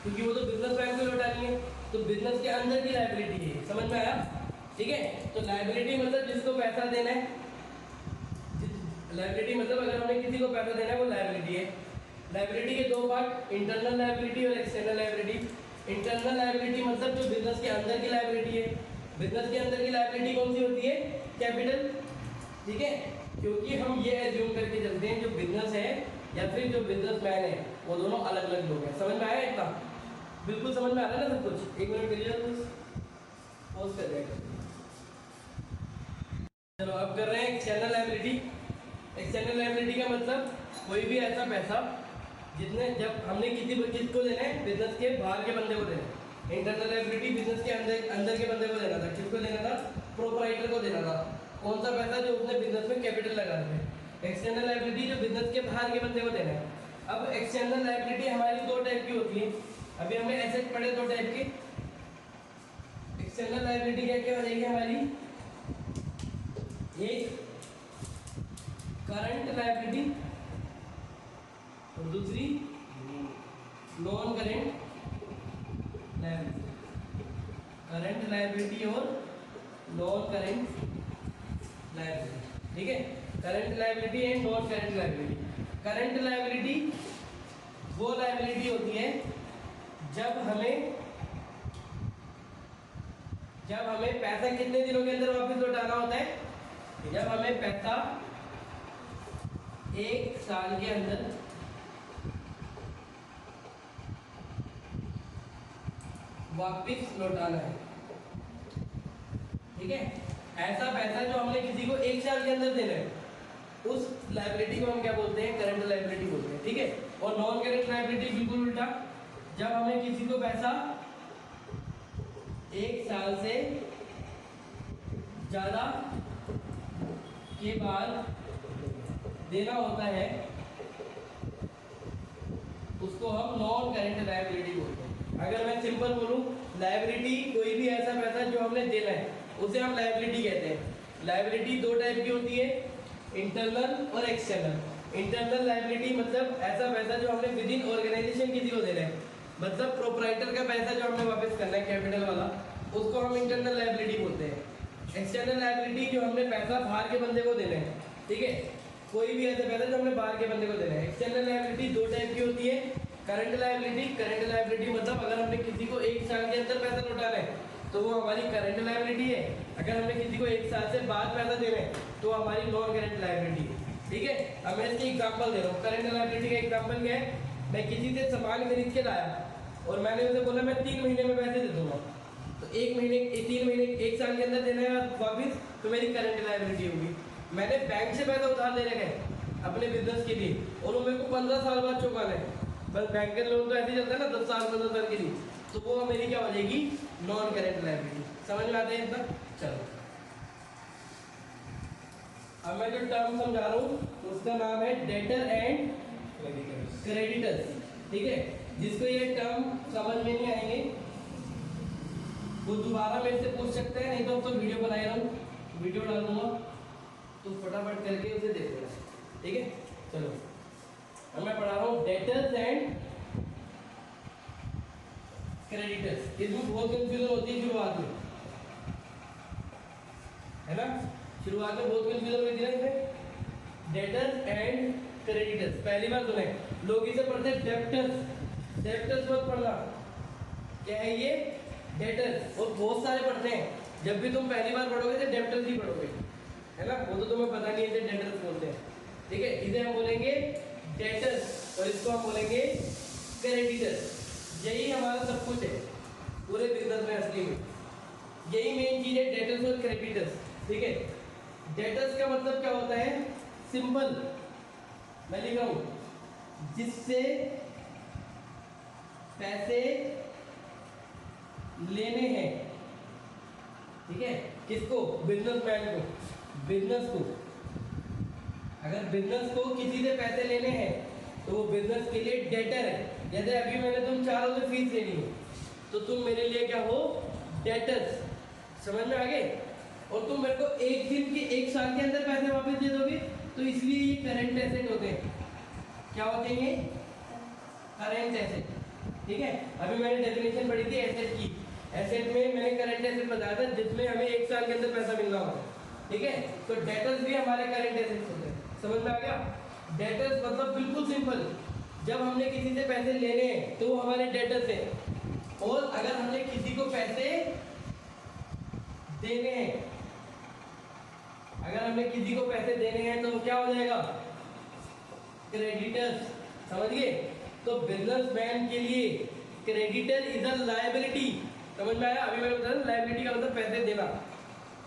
क्योंकि वो तो बिजनेस बैंक को लौटानी है, तो बिजनेस के अंदर की लायबिलिटी है। समझ में आया, ठीक है। तो लायबिलिटी मतलब जिसको पैसा देना है, लायबिलिटी मतलब अगर हमने किसी को पैसा देना है वो लायबिलिटी है। लायबिलिटी के दो पार्ट, इंटरनल लायबिलिटी और एक्सटर्नल लायबिलिटी। इंटरनल लायबिलिटी मतलब जो बिजनेस के अंदर की लायबिलिटी है। बिजनेस के अंदर की लायबिलिटी कौन सी होती है, कैपिटल, ठीक है। क्योंकि हम ये एज्यूम करके चलते हैं जो बिजनेस है या फिर जो बिजनेसमैन है वो दोनों अलग अलग लोग हैं। समझ में आया इतना, बिल्कुल समझ में आ रहा है ना सब कुछ? एक मिनट क्लियर, पोस्ट कर देगा। चलो अब कर रहे हैं एक्सटर्नल लायबिलिटी। एक्सटर्नल लायबिलिटी का मतलब कोई भी ऐसा पैसा जितने, जब हमने किसको देना है, बिजनेस के बाहर के बंदे को देना है। इंटरनल लायबिलिटी बिजनेस के अंदर के बंदे को देना था। किसको देना था, प्रोपराइटर को देना था। कौन सा पैसा, जो उसने बिजनेस में कैपिटल लगा रखे। एक्सटर्नल लायबिलिटी जो बिजनेस के बाहर के बंदे को देना है। अब एक्सटर्नल लायबिलिटी हमारी दो टाइप की होती है, अभी हमने एसेट पढ़े दो टाइप के। एक्सटर्नल लायबिलिटी क्या क्या हो जाएगी हमारी, एक करंट लायबिलिटी और दूसरी non current liability. Current liability और नॉन करेंट लायबिलिटी, ठीक है। Current liability and non current liability. Current liability वो लायबिलिटी होती है जब हमें पैसा कितने दिनों के अंदर वापस लौटाना होता है, जब हमें पैसा 1 साल के अंदर वापस लौटाना है, ठीक है। ऐसा पैसा जो हमने किसी को 1 साल के अंदर देना है, उस लायबिलिटी को हम क्या बोलते हैं, करंट लायबिलिटी बोलते हैं, ठीक है। और नॉन करंट लायबिलिटी बिल्कुल उल्टा, जब हमें किसी को पैसा 1 साल से ज्यादा के बाद देना होता है उसको हम नॉन करंट लायबिलिटी बोलते हैं। अगर मैं सिंपल बोलूं, लायबिलिटी कोई भी ऐसा पैसा जो हमने देना है उसे हम लायबिलिटी कहते हैं। लायबिलिटी दो टाइप की होती है, इंटरनल और एक्सटर्नल। इंटरनल लायबिलिटी मतलब ऐसा पैसा जो हमने विद इन ऑर्गेनाइजेशन किसी को देना है, मतलब प्रोपराइटर का पैसा जो हमने वापस करना है कैपिटल वाला, उसको हम इंटरनल लायबिलिटी बोलते हैं। एक्सटर्नल लायबिलिटी जो हमने पैसा बाहर के बंदे को देना है, ठीक है। कोई भी ऐसा पैसा जो हमने बाहर के बंदे को देना है। एक्सटर्नल लायबिलिटी दो टाइप की होती है, करंट लायबिलिटी। करंट लायबिलिटी मतलब अगर हमने किसी को 1 साल के अंदर पैसा लौटाना है तो वो हमारी करंट लायबिलिटी है। अगर हमने किसी को 1 साल से बाद पैसा देना है तो हमारी नॉन करंट लायबिलिटी है, ठीक है। अब मैं इसकी एग्जांपल दे रहा हूँ। करंट लायबिलिटी का एग्जांपल क्या है, मैं किसी से सामान खरीद के लाया और मैंने उसे बोला मैं 3 महीने में पैसे दे दूंगा, तो 1 महीने 3 महीने 1 साल के अंदर देना है वापिस, तो मेरी करंट लायबिलिटी होगी। मैंने बैंक से पैसा उधार ले रखा है अपने बिजनेस के लिए और वो मेरे को 15 साल बाद चुकाना है, बस बैंक के लोन तो ऐसे ही चलता है ना 10 साल 15 साल के लिए, तो वो मेरी क्या हो जाएगी, नॉन करंट लायबिलिटी। समझ में आते हैं इतना? चलो अब मैं जो टर्म समझा रहा हूँ उसका नाम है डेटर एंड क्रेडिटर्स, ठीक है। जिसको ये टर्म समझ में नहीं आएंगे वो दोबारा मेरे से पूछ सकते हैं, नहीं तो अब तो वीडियो बना रहा हूँ, वीडियो डाल दूंगा तो फटाफट करके उसे देख लेना, ठीक है। चलो अब मैं पढ़ा रहा हूँ डेटर्स एंड क्रेडिटर्स। इसमें बहुत कंफ्यूजन होती है शुरुआत में, है ना, शुरुआत में बहुत कंफ्यूजन होती है इसमें। Debtors and creditors. पहली बार सुने, लोग इसे पढ़ते हैं डेब्टर्स, डेब्टर्स मत पढ़ना। क्या है ये? डेटर्स। और बहुत सारे पढ़ते हैं, जब भी तुम पहली बार पढ़ोगे तो डेब्टर्स ही पढ़ोगे, है ना, वो तो तुम्हें पता नहीं है, डेटर्स बोलते हैं, ठीक है। इसे हम बोलेंगे डेटर्स और इसको हम बोलेंगे क्रेडिटर्स। यही हमारा सब कुछ है पूरे बिजनेस में, असली में यही मेन चीज है, डेटर्स और क्रेडिटर्स, ठीक है। डेटर्स का मतलब क्या होता है? सिंपल, मैं लिख रहा हूं, जिससे पैसे लेने हैं, ठीक है। किसको? बिजनेसमैन को, बिजनेस को। अगर बिजनेस को किसी से पैसे लेने हैं तो वो बिजनेस के लिए डेटर है। जैसे अभी मैंने तुम चारों से फीस लेनी है तो तुम मेरे लिए क्या हो? डेटर्स। समझ में आ गए? और तुम मेरे को एक दिन के, एक साल के अंदर पैसे वापस दे दोगे, तो इसलिए ये करंट एसेट होते हैं। क्या होते हैं ये? करंट एसेट, ठीक है। अभी मैंने डेफिनेशन पढ़ी थी एसेट की। एसेट में मैंने करंट एसेट बताया था जिसमें हमें एक साल के अंदर पैसा मिलना होगा, ठीक है। तो डेटर्स भी हमारे करंट एसेट्स होते हैं। समझ में आ गया? डेटर्स मतलब बिल्कुल सिंपल, जब हमने किसी से पैसे लेने हैं तो वो हमारे डेटर्स हैं, और अगर हमने किसी को पैसे देने हैं, अगर हमने किसी को पैसे देने हैं तो क्या हो जाएगा? क्रेडिटर्स। समझ गए? तो बिजनेसमैन के लिए क्रेडिटर इज अ लायबिलिटी। समझ में आया? अभी मैंने बताया लायबिलिटी का मतलब पैसे देना।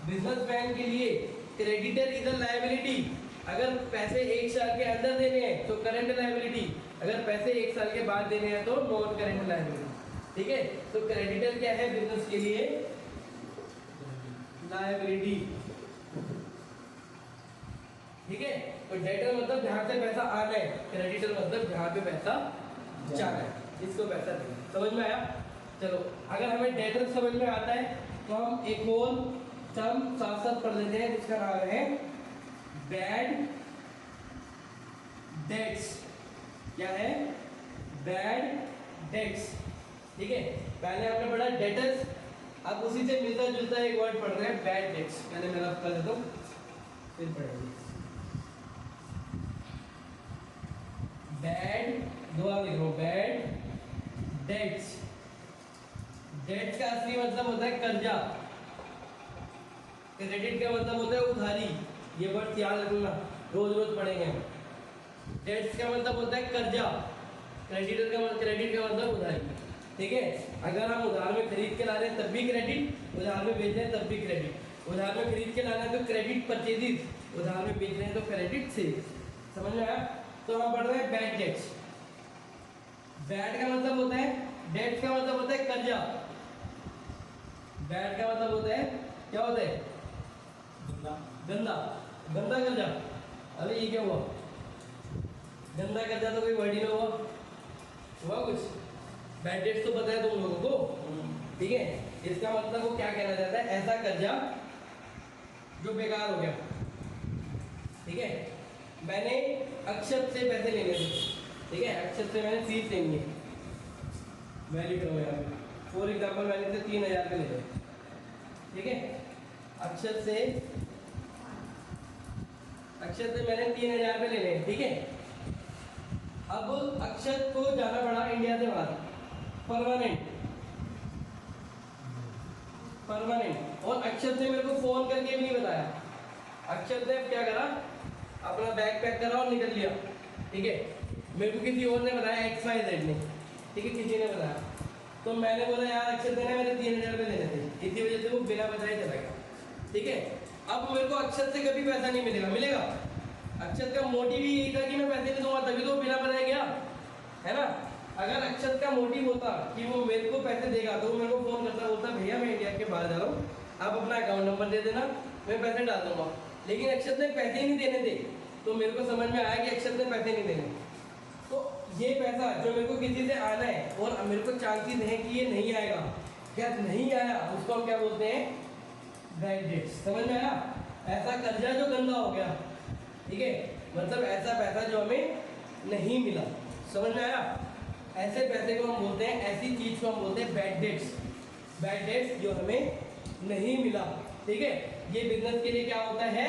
बिजनेसमैन के लिए क्रेडिटर इज अ लायबिलिटी। अगर पैसे एक साल के अंदर देने हैं तो करंट लायबिलिटी, अगर पैसे एक साल के बाद देने हैं तो नॉन करंट लायबिलिटी, ठीक है। तो क्रेडिटर क्या है बिजनेस के लिए? लायबिलिटी, ठीक है। तो डेटर मतलब जहां से पैसा आना है, क्रेडिटर मतलब जहां पे पैसा जाना है, इसको पैसा देना। समझ में आया? चलो, अगर हमें डेटर समझ में आता है तो हम एक और टर्म साथ साथ पढ़ लेते हैं जिसका नाम है बैड डेट्स। क्या है? बैड डेट्स, ठीक है। पहले हमने पढ़ा डेटर्स, अब उसी से मिलता जुलता एक वर्ड पढ़ रहे हैं, बैड डेट्स। पहले मेरा कर देता हूं, फिर पढ़ेंगे। बैड, दोबारा लिख रहा हूं, बैड डेट्स। डेट्स का असली मतलब होता है कर्जा, क्रेडिट का मतलब होता है उधारी। ये वर्ड याद रखना, रोज रोज पढ़ेंगे हम। डेट्स का मतलब होता है कर्जा, क्रेडिट का मतलब उधारी, ठीक है। अगर हम उधार में खरीद के ला रहे हैं तब भी क्रेडिट, उधार में बेच रहे हैं तब भी क्रेडिट। उधार में खरीद के लाना है तो क्रेडिट परचेजिज, उधार में बेच रहे हैं तो क्रेडिट सेल्स। समझ में आया? तो हम पढ़ रहे हैं बैड डेट्स। बैड का मतलब होता है, डेट्स का मतलब होता है कर्जा, बैड का मतलब होता है, क्या होता है? गंदा, गंदा कर्जा। अरे ये क्या हुआ? गंदा कर्जा तो कोई वर्ड ही ना हुआ कुछ। बैड डेट्स तो पता है तुम लोगों को, ठीक है। इसका मतलब वो क्या कहना चाहता है? ऐसा कर्जा जो बेकार हो गया, ठीक है। मैंने अक्षत से पैसे लेने थे, ठीक है। अक्षत से मैंने फीस लेनी है, मैं लिख रहा हूँ यहाँ पे, फॉर एग्जाम्पल मैंने से 3000 पे ले लिया, ठीक है। अक्षत से मैंने 3000 पे लेने हैं, ठीक है। अब अक्षत को जाना पड़ा इंडिया से बाहर, परमानेंट, और अक्षत ने मेरे को फोन करके भी नहीं बताया। अक्षत ने क्या करा? अपना बैग पैक करा और निकल लिया, ठीक है। मेरे को किसी और ने बताया, XYZ ने, ठीक है, किसी ने बताया। तो मैंने बोला यार अक्षत ने मेरे 3000 रुपये देने थे, इसी वजह से वो बिना बताए चला गया, ठीक है। अब मेरे को अक्षत से कभी पैसा नहीं मिलेगा। अक्षत का मोटिव ही यही था कि मैं पैसे नहीं दूंगा, तभी तो बिना बताए गया, है ना। अगर अक्षत का मोटिव होता कि वो मेरे को पैसे देगा तो वो मेरे को फोन करता, बोलता भैया मैं इंडिया के बाहर जा रहा हूँ, आप अपना अकाउंट नंबर दे देना, मैं पैसे डाल दूंगा। लेकिन अक्षत ने पैसे ही नहीं देने थे, तो मेरे को समझ में आया कि अक्षत ने पैसे नहीं देने। तो ये पैसा जो मेरे को किसी से आना है और मेरे को चांसेस है कि ये नहीं आएगा, क्या नहीं आया, उसको हम क्या बोलते हैं? Bad debts. समझ में आया? ऐसा कर्जा जो गंदा हो गया, ठीक है, मतलब ऐसा पैसा जो हमें नहीं मिला। समझ में आया? ऐसे पैसे को हम बोलते हैं, ऐसी चीज को हम बोलते हैं बैड डेट्स। बैड डेट्स जो हमें नहीं मिला, ठीक है। ये बिजनेस के लिए क्या होता है?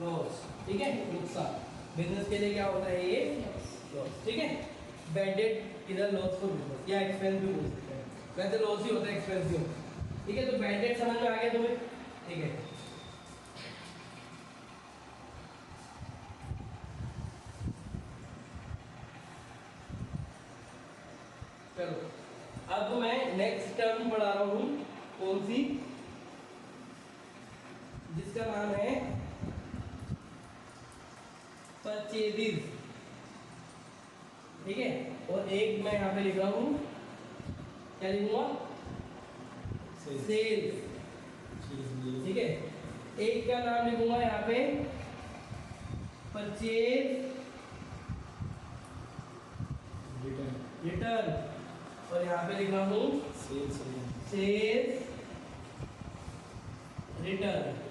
लॉस, ठीक है, नुकसान। बिजनेस के लिए क्या होता है ये, लॉस, ठीक है। बैड डेट इधर लॉस फॉर बिजनेस या एक्सपेंस भी बोल सकते हैं, वैसे लॉस ही होता है, एक्सपेंस भी होता है, ठीक है। तो बैड डेट समझ में आ गया तुम्हें, ठीक है। चलो अब मैं नेक्स्ट टर्म पढ़ा रहा हूँ, कौन सी, जिसका नाम है परचेजिज, ठीक है। और एक मैं यहाँ पे लिख रहा हूँ, क्या लिखूंगा, सेल्स, ठीक है। एक का नाम लिखूंगा यहाँ पे परचेज रिटर्न, और यहाँ पे लिख रहा हूँ सेल्स रिटर्न।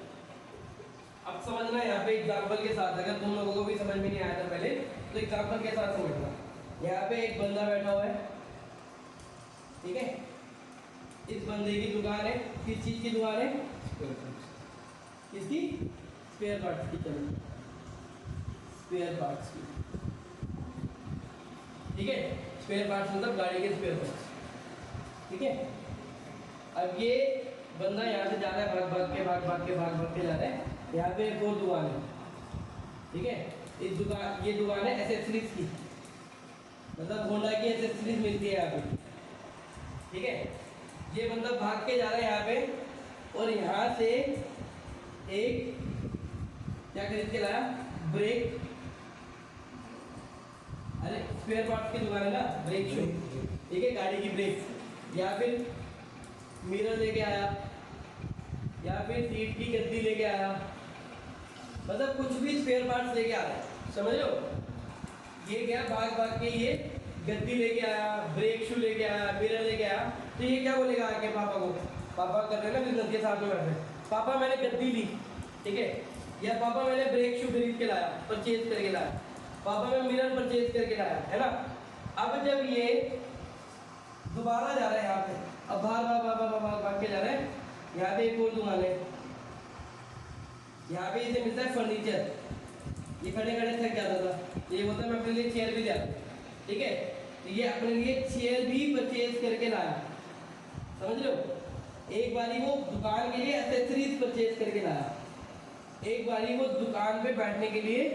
अब समझना यहाँ पे एग्जांपल के साथ, अगर तुम लोगों को भी समझ में नहीं आया था पहले तो एग्जांपल के साथ समझना। यहाँ पे एक बंदा बैठा हुआ है, ठीक है। इस बंदे की दुकान है, किस चीज की दुकान है, किसकी, स्पेयर पार्ट्स की, चलो स्पेयर पार्ट्स की, ठीक है। स्पेयर पार्ट्स मतलब गाड़ी के स्पेयर पार्ट्स, ठीक है। अब ये बंदा यहाँ से जा रहा है, भाग भाग के जा रहा है। यहाँ पे एक और दुकान है, ठीक है। इस दुकान, ये दुकान है एसेसरीज की, मतलब होंडा की एसेसरीज मिलती है यहाँ पे, ठीक है। ये बंदा भाग के जा रहा है यहाँ पे, और यहाँ से एक क्या खरीद के लाया, ब्रेक, अरे स्पेयर पार्ट्स की दुकान है ना, ब्रेक शू, ठीक है, गाड़ी की ब्रेक, या फिर मिरर लेके आया, या फिर सीट की गद्दी लेके आया, मतलब कुछ भी स्पेयर पार्ट्स लेके आ रहा है, समझ लो। ये क्या, भाग के ये गद्दी लेके आया, ब्रेक शू लेके आया, मिरर लेके आया, तो ये क्या बोलेगा आके पापा को, पापा कर रहे हैं ना बिजनेस के साथ में बैठे, पापा मैंने गद्दी ली, ठीक है, या पापा मैंने ब्रेक शू खरीद के लाया, परचेज करके लाया, पापा मैं मिरर परचेज करके लाया, है ना। अब जब ये दोबारा जा रहा है यहाँ पे, अब भाग के जा रहा है, यहाँ पे एक और दुकान है, यहाँ पे इसे मिलता है फर्नीचर, ये खड़े थक जाता था, तो ये बोलता है मैं अपने लिए चेयर भी ले आता, ठीक है। तो ये अपने लिए चेयर भी परचेज करके लाया, समझ लो। एक बारी वो दुकान के लिए एसेसरीज परचेज करके लाया, एक बारी वो दुकान पे बैठने के लिए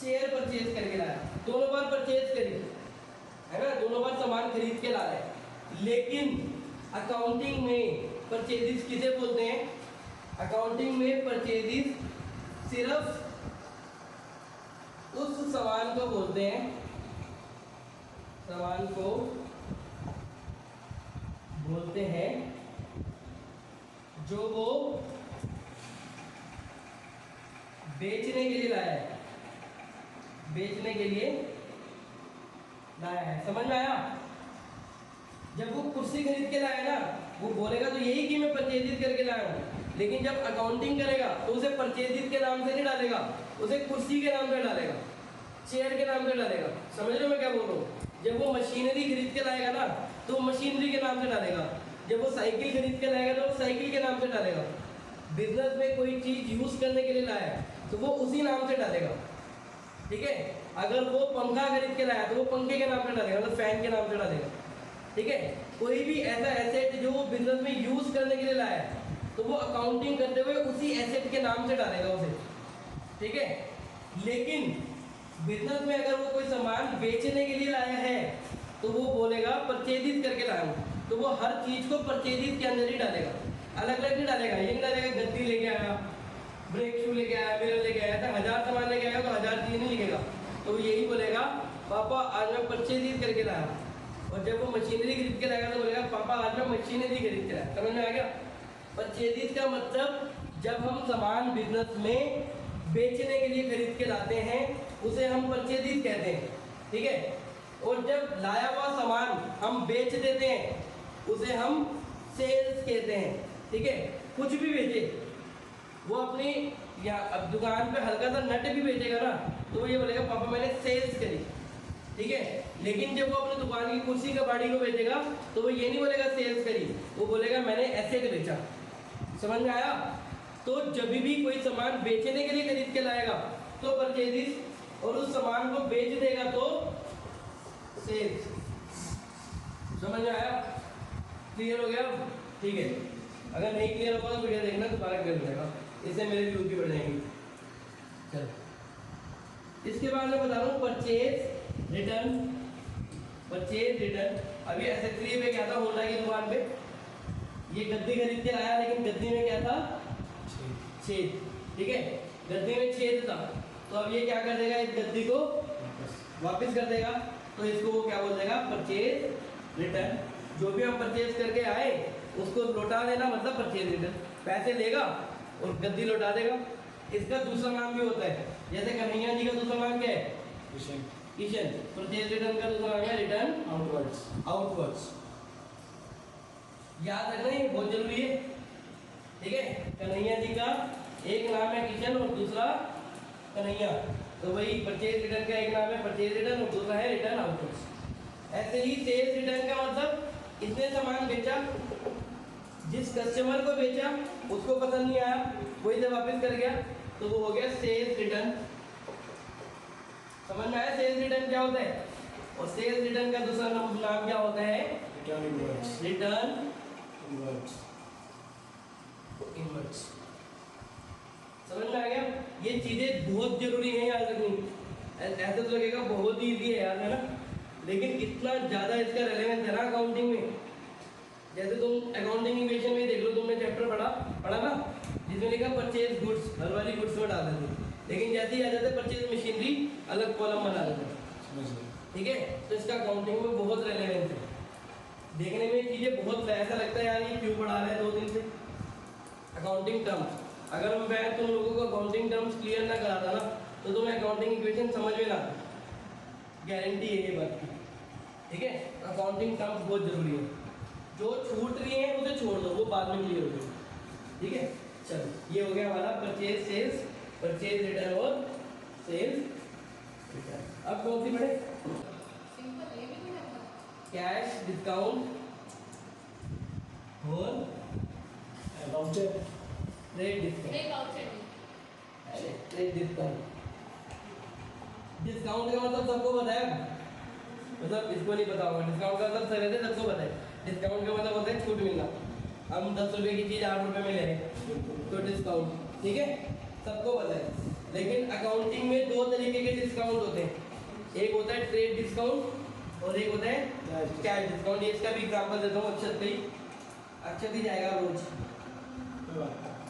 चेयर परचेज करके लाया, दोनों बार परचेज करी, है ना, दोनों बार सामान खरीद के ला रहे। लेकिन अकाउंटिंग में परचेजिज किसे बोलते हैं, अकाउंटिंग में परचेजिज सिर्फ उस सामान को बोलते हैं, सामान को बोलते हैं जो वो बेचने के लिए लाया है, बेचने के लिए लाया है, समझ में आया। जब वो कुर्सी खरीद के लाया ना, वो बोलेगा तो यही कि मैं परचेजिज करके लाया हूँ, लेकिन जब अकाउंटिंग करेगा तो उसे परचेजिज के नाम से नहीं डालेगा, उसे कुर्सी के नाम से डालेगा, चेयर के नाम से डालेगा, समझ लो मैं क्या बोल रहा हूँ। जब वो मशीनरी खरीद के लाएगा ना, तो वो मशीनरी के नाम से डालेगा, जब वो साइकिल खरीद के लाएगा तो वो साइकिल के नाम से डालेगा। बिजनेस में कोई चीज यूज करने के लिए लाया तो वो उसी नाम से डालेगा, ठीक है। अगर वो पंखा खरीद के लाया तो वो पंखे के नाम से डालेगा, मतलब फैन के नाम से डालेगा, ठीक है। कोई भी ऐसा एसेट जो वो बिजनेस में यूज करने के लिए लाया है तो वो अकाउंटिंग करते हुए उसी एसेट के नाम से डालेगा उसे, ठीक है। लेकिन बिजनेस में अगर वो कोई सामान बेचने के लिए लाया है तो वो बोलेगा परचेजिज करके लाया हूँ, तो वो हर चीज को परचेजिज के अंदर ही डालेगा, अलग अलग नहीं डालेगा। ये नहीं डालेगा गद्दी लेके आया, ब्रेक शू लेके आया, मिरर लेके आया, तो 1000 सामान लेके आया तो 1000 चीज नहीं लिखेगा, तो वो यही बोलेगा पापा आज मैं परचेजिज करके लाया। और जब वो मशीनरी खरीद के लाएगा तो बोलेगा पापा आज मैं मशीनरी खरीद के लाया, समझ में आ गया। परचेजिज का मतलब जब हम सामान बिजनेस में बेचने के लिए खरीद के लाते हैं उसे हम परचेजिज कहते हैं, ठीक है। और जब लाया हुआ सामान हम बेच देते हैं उसे हम सेल्स कहते हैं, ठीक है। कुछ भी बेचे, वो अपनी या अब दुकान पे हल्का सा नट भी बेचेगा ना तो वो ये बोलेगा पापा मैंने सेल्स करी, ठीक है। लेकिन जब वो अपनी दुकान की कुर्सी कबाड़ी को बेचेगा तो वो ये नहीं बोलेगा सेल्स करी, वो बोलेगा मैंने एसेट बेचा, समझ में आया। तो जब भी कोई सामान बेचने के लिए खरीद के लाएगा तो परचेजिस, और उस सामान को बेच देगा तो सेल्स। समझ में आया? क्लियर हो गया? ठीक है, अगर नहीं क्लियर होगा तो वीडियो देखना, दोबारा क्लियर हो जाएगा, इससे मेरे व्यू की बढ़ जाएंगी। चलो, इसके बाद मैं बता रहा हूँ परचेज रिटर्न। परचेज रिटर्न, अभी एसेसरी में क्या था होंडा की दुकान पे, ये गद्दी खरीद के लाया, लेकिन गद्दी में क्या था? छेद। ठीक है, गद्दी में छेद था, तो अब ये क्या कर देगा? इस गद्दी को वापस कर देगा, तो इसको वो क्या बोल देगा? Purchase return. जो भी हम परचेज करके आए उसको लौटा देना, मतलब परचेज रिटर्न। पैसे लेगा और गद्दी लौटा देगा। इसका दूसरा नाम भी होता है, जैसे कन्हैया जी का दूसरा नाम क्या है? किशन। परचेज रिटर्न का दूसरा नाम है रिटर्न आउटवर्ड्स। याद रखना, ये बहुत जरूरी है। ठीक है, कन्हैया जी का एक नाम है किशन और दूसरा कन्हैया, तो वही परचेज रिटर्न का एक नाम है परचेज रिटर्न और दूसरा है रिटर्न आउटवर्ड्स। ऐसे ही सेल्स रिटर्न का मतलब इसने सामान बेचा, जिस कस्टमर को बेचा उसको पसंद नहीं आया, वही से वापस कर गया, तो वो हो गया सेल्स रिटर्न। समझ में आया सेल्स रिटर्न क्या होता है? और सेल्स रिटर्न का दूसरा नाम क्या होता है? Return inwards. समझ में आ गया? ये चीजें बहुत जरूरी है याद रखनी। ऐसा तो लगेगा बहुत ही इजी है यार, है ना, लेकिन इतना ज्यादा इसका रेलेवेंस है ना अकाउंटिंग में। जैसे तुम अकाउंटिंग इक्वेशन में देख लो, तुमने चैप्टर पढ़ा ना, जिसमें लिखा परचेज गुड्स, हर वाली गुड्स में डाल देते, लेकिन जैसे ही आ जाते परचेज मशीनरी अलग कॉलम बना देते। ठीक है, तो इसका अकाउंटिंग में बहुत रेलेवेंस है। देखने में चीजें बहुत ऐसा लगता है यार ये क्यों पढ़ा रहे हैं 2 दिन से। अकाउंटिंग टर्म्स, अगर मैं तुम लोगों को अकाउंटिंग टर्म्स क्लियर ना कराता ना, तो तुम्हें अकाउंटिंग इक्वेशन समझ में ना, गारंटी है ये बात की। ठीक है, अकाउंटिंग टर्म्स बहुत जरूरी है। जो छूट रही है उसे छोड़ दो, वो बाद में क्लियर हो जाएगी। ठीक है, चलो, ये हो गया हमारा परचेज सेल्स, परचेज रिटर्न और सेल्स रिटर्न। अब कौन सी पढ़े? कैश डिस्काउंट और trade discount. Trade discount, discount का मतलब सबको पता है, मतलब इसको नहीं पता होगा। डिस्काउंट का मतलब सभी सबको पता है। डिस्काउंट का मतलब होता है छूट मिलना। हम 10 रुपए की चीज़ 8 रुपए में ले रहे हैं तो डिस्काउंट। ठीक है, सबको पता है। लेकिन अकाउंटिंग में 2 तरीके के डिस्काउंट होते हैं, एक होता है ट्रेड डिस्काउंट और एक होता है कैश डिस्काउंट। ये इसका भी एग्जाम्पल देता हूँ, अक्षत ही, अक्षत ही जाएगा रोज।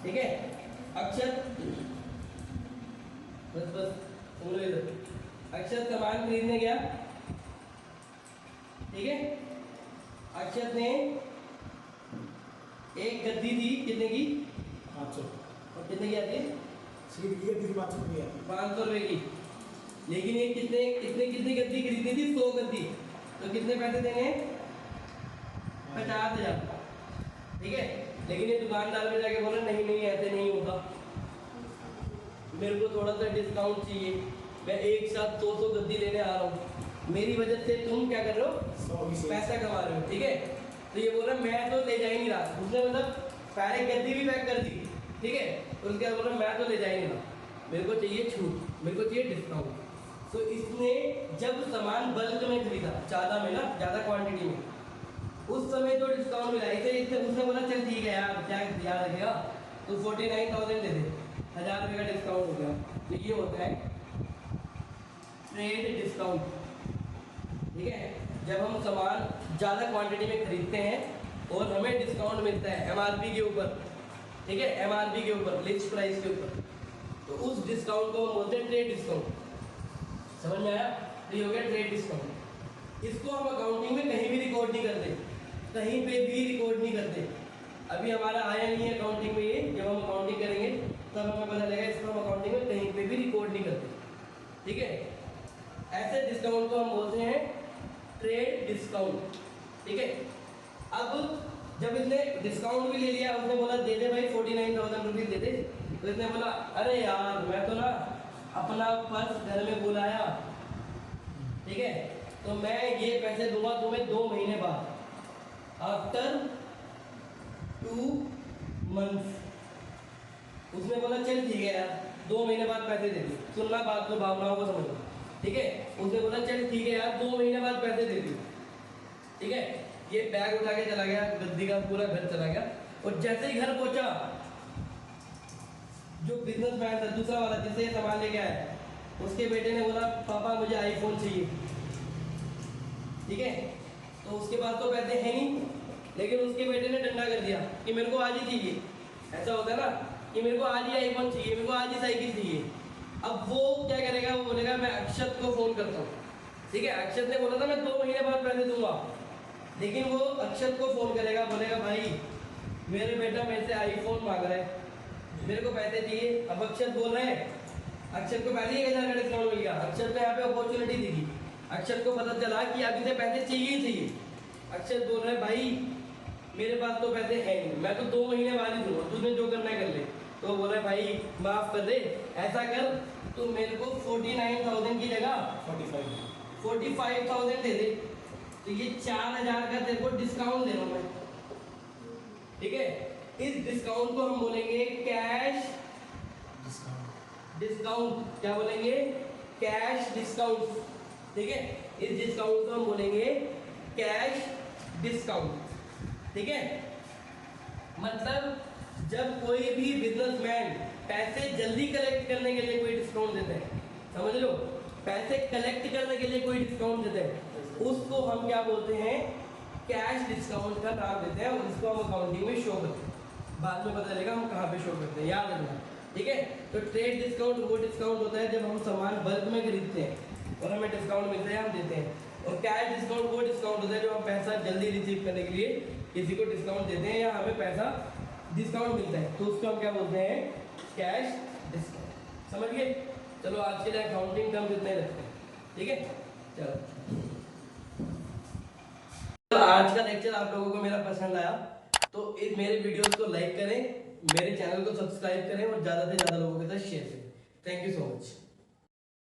ठीक है, अक्षत, बस सुन लो इधर। अक्षत सामान खरीदने गया, ठीक है, अक्षत ने एक गद्दी दी, कितने की? 500। और कितने की आती है? 500 रुपए की। लेकिन ये कितनी गद्दी खरीदनी थी? 100 गद्दी, तो कितने पैसे देंगे? 50,000। ठीक है, लेकिन ये दुकानदार में जाके बोला नहीं नहीं ऐसे नहीं होगा, मेरे को थोड़ा सा डिस्काउंट चाहिए, मैं एक साथ 200 गद्दी लेने आ रहा हूँ, मेरी वजह से तुम क्या कर रहे हो? पैसा कमा रहे हो। ठीक है, तो ये बोल रहा मैं तो ले जा ही नहीं रहा। उसने मतलब पहले गद्दी भी पैक कर दी, ठीक है, तो उसके बाद बोल रहा मैं तो ले जा ही नहीं रहा, मेरे को चाहिए छूट, मेरे को चाहिए डिस्काउंट। तो इसने जब सामान बल्क में खरीदा, ज़्यादा में ना, ज़्यादा क्वांटिटी में, उस समय तो डिस्काउंट मिला। इसे उसने बोला चल ठीक है यार, क्या याद रखेगा, तो 49,000 दे दे, 1000 रुपये का डिस्काउंट हो गया। तो ये होता है ट्रेड डिस्काउंट। ठीक है, जब हम सामान ज़्यादा क्वांटिटी में खरीदते हैं और हमें डिस्काउंट मिलता है एमआरपी के ऊपर, ठीक है, एमआरपी के ऊपर, लिस्ट प्राइस के ऊपर, तो उस डिस्काउंट को हम बोलते हैं ट्रेड डिस्काउंट। समझ में आया? तो ये हो गया ट्रेड डिस्काउंट। इसको हम अकाउंटिंग में कहीं भी रिकॉर्ड नहीं करते, कहीं पे भी रिकॉर्ड नहीं करते। अभी हमारा आया नहीं है अकाउंटिंग में ये, जब हम अकाउंटिंग करेंगे तब हमें पता लगेगा, इसको हम अकाउंटिंग में कहीं पे भी रिकॉर्ड नहीं करते। ठीक है, ऐसे डिस्काउंट को हम बोलते हैं ट्रेड डिस्काउंट। ठीक है, अब जब इसने डिस्काउंट भी ले लिया, उसने बोला दे दे भाई 49,000 रुपीज़ दे दे, तो इसने बोला अरे यार मैं तो ना अपना पर्स घर में बुलाया, ठीक है, तो मैं ये पैसे दूंगा तुम्हें 2 महीने बाद, आफ्टर 2 months। उसने बोला चल ठीक है यार 2 महीने बाद पैसे दे दी, सुनना बात को, भावनाओं को समझना, ठीक है। उसने बोला चल ठीक है यार 2 महीने बाद पैसे दे दी, ठीक है। ये बैग उठा के चला गया, गद्दी का पूरा घर चला गया, और जैसे ही घर पहुंचा, जो बिजनेसमैन था दूसरा वाला जिससे ये सामान लेके आया, उसके बेटे ने बोला पापा मुझे आईफोन चाहिए, ठीक है। तो उसके पास तो पैसे हैं नहीं, लेकिन उसके बेटे ने डंडा कर दिया कि मेरे को आज ही चाहिए। ऐसा होता है ना कि मेरे को आज ही आईफोन चाहिए, मेरे को आज ही साइकिल चाहिए। अब वो क्या करेगा, वो बोलेगा मैं अक्षत को फोन करता हूँ, ठीक है। अक्षत ने बोला था मैं 2 महीने बाद पैसे दूंगा, लेकिन वो अक्षत को फोन करेगा, बोलेगा भाई मेरे बेटा मेरे से आईफोन मांग रहा है, मेरे को पैसे चाहिए। अब अक्षत बोल रहे हैं, अक्षत को पहले ही 1000 का डिस्काउंट मिल गया, अक्षत को यहाँ पे अपॉर्चुनिटी दिखी, अक्षत को पता चला कि अभी से पैसे चाहिए ही चाहिए। अक्षत बोल रहे हैं भाई मेरे पास तो पैसे है नहीं, मैं तो 2 महीने बाद ही दूंगा, तुझे जो करना है कर ले। तो बोला भाई माफ कर दे, ऐसा कर तू मेरे को 49,000 की जगह 45,000 दे दे, तो ये 4,000 का तेरे को डिस्काउंट दे रहा हूँ मैं, ठीक है। इस डिस्काउंट को हम बोलेंगे कैश डिस्काउंट, क्या बोलेंगे, कैश डिस्काउंट, ठीक है। इस डिस्काउंट को हम बोलेंगे कैश डिस्काउंट, ठीक है। मतलब जब कोई भी बिजनेसमैन पैसे जल्दी कलेक्ट करने के लिए कोई डिस्काउंट देते हैं, समझ लो, पैसे कलेक्ट करने के लिए कोई डिस्काउंट देते हैं, उसको हम क्या बोलते हैं, कैश डिस्काउंट का नाम देते हैं, और इसको हम अकाउंटिंग में शो करते हैं। बाद में पता चलेगा हम कहाँ पे शो करते हैं, याद रखना, ठीक है। तो ट्रेड डिस्काउंट वो डिस्काउंट होता है जब हम सामान बल्क में खरीदते हैं और हमें डिस्काउंट मिलता है, हम देते हैं। और कैश डिस्काउंट वो डिस्काउंट होता है जब हम पैसा जल्दी रिसीव करने के लिए किसी को डिस्काउंट देते हैं या हमें पैसा डिस्काउंट मिलता है, तो उसको हम क्या बोलते हैं, कैश डिस्काउंट। समझ गए। चलो आज के लिए अकाउंटिंग टर्म इतने रखते हैं, ठीक है। चलो तो आज का लेक्चर आप लोगों को मेरा पसंद आया तो इस मेरे वीडियोस को लाइक करें, मेरे चैनल को सब्सक्राइब करें और ज़्यादा से ज़्यादा लोगों के साथ शेयर करें। Thank you so much.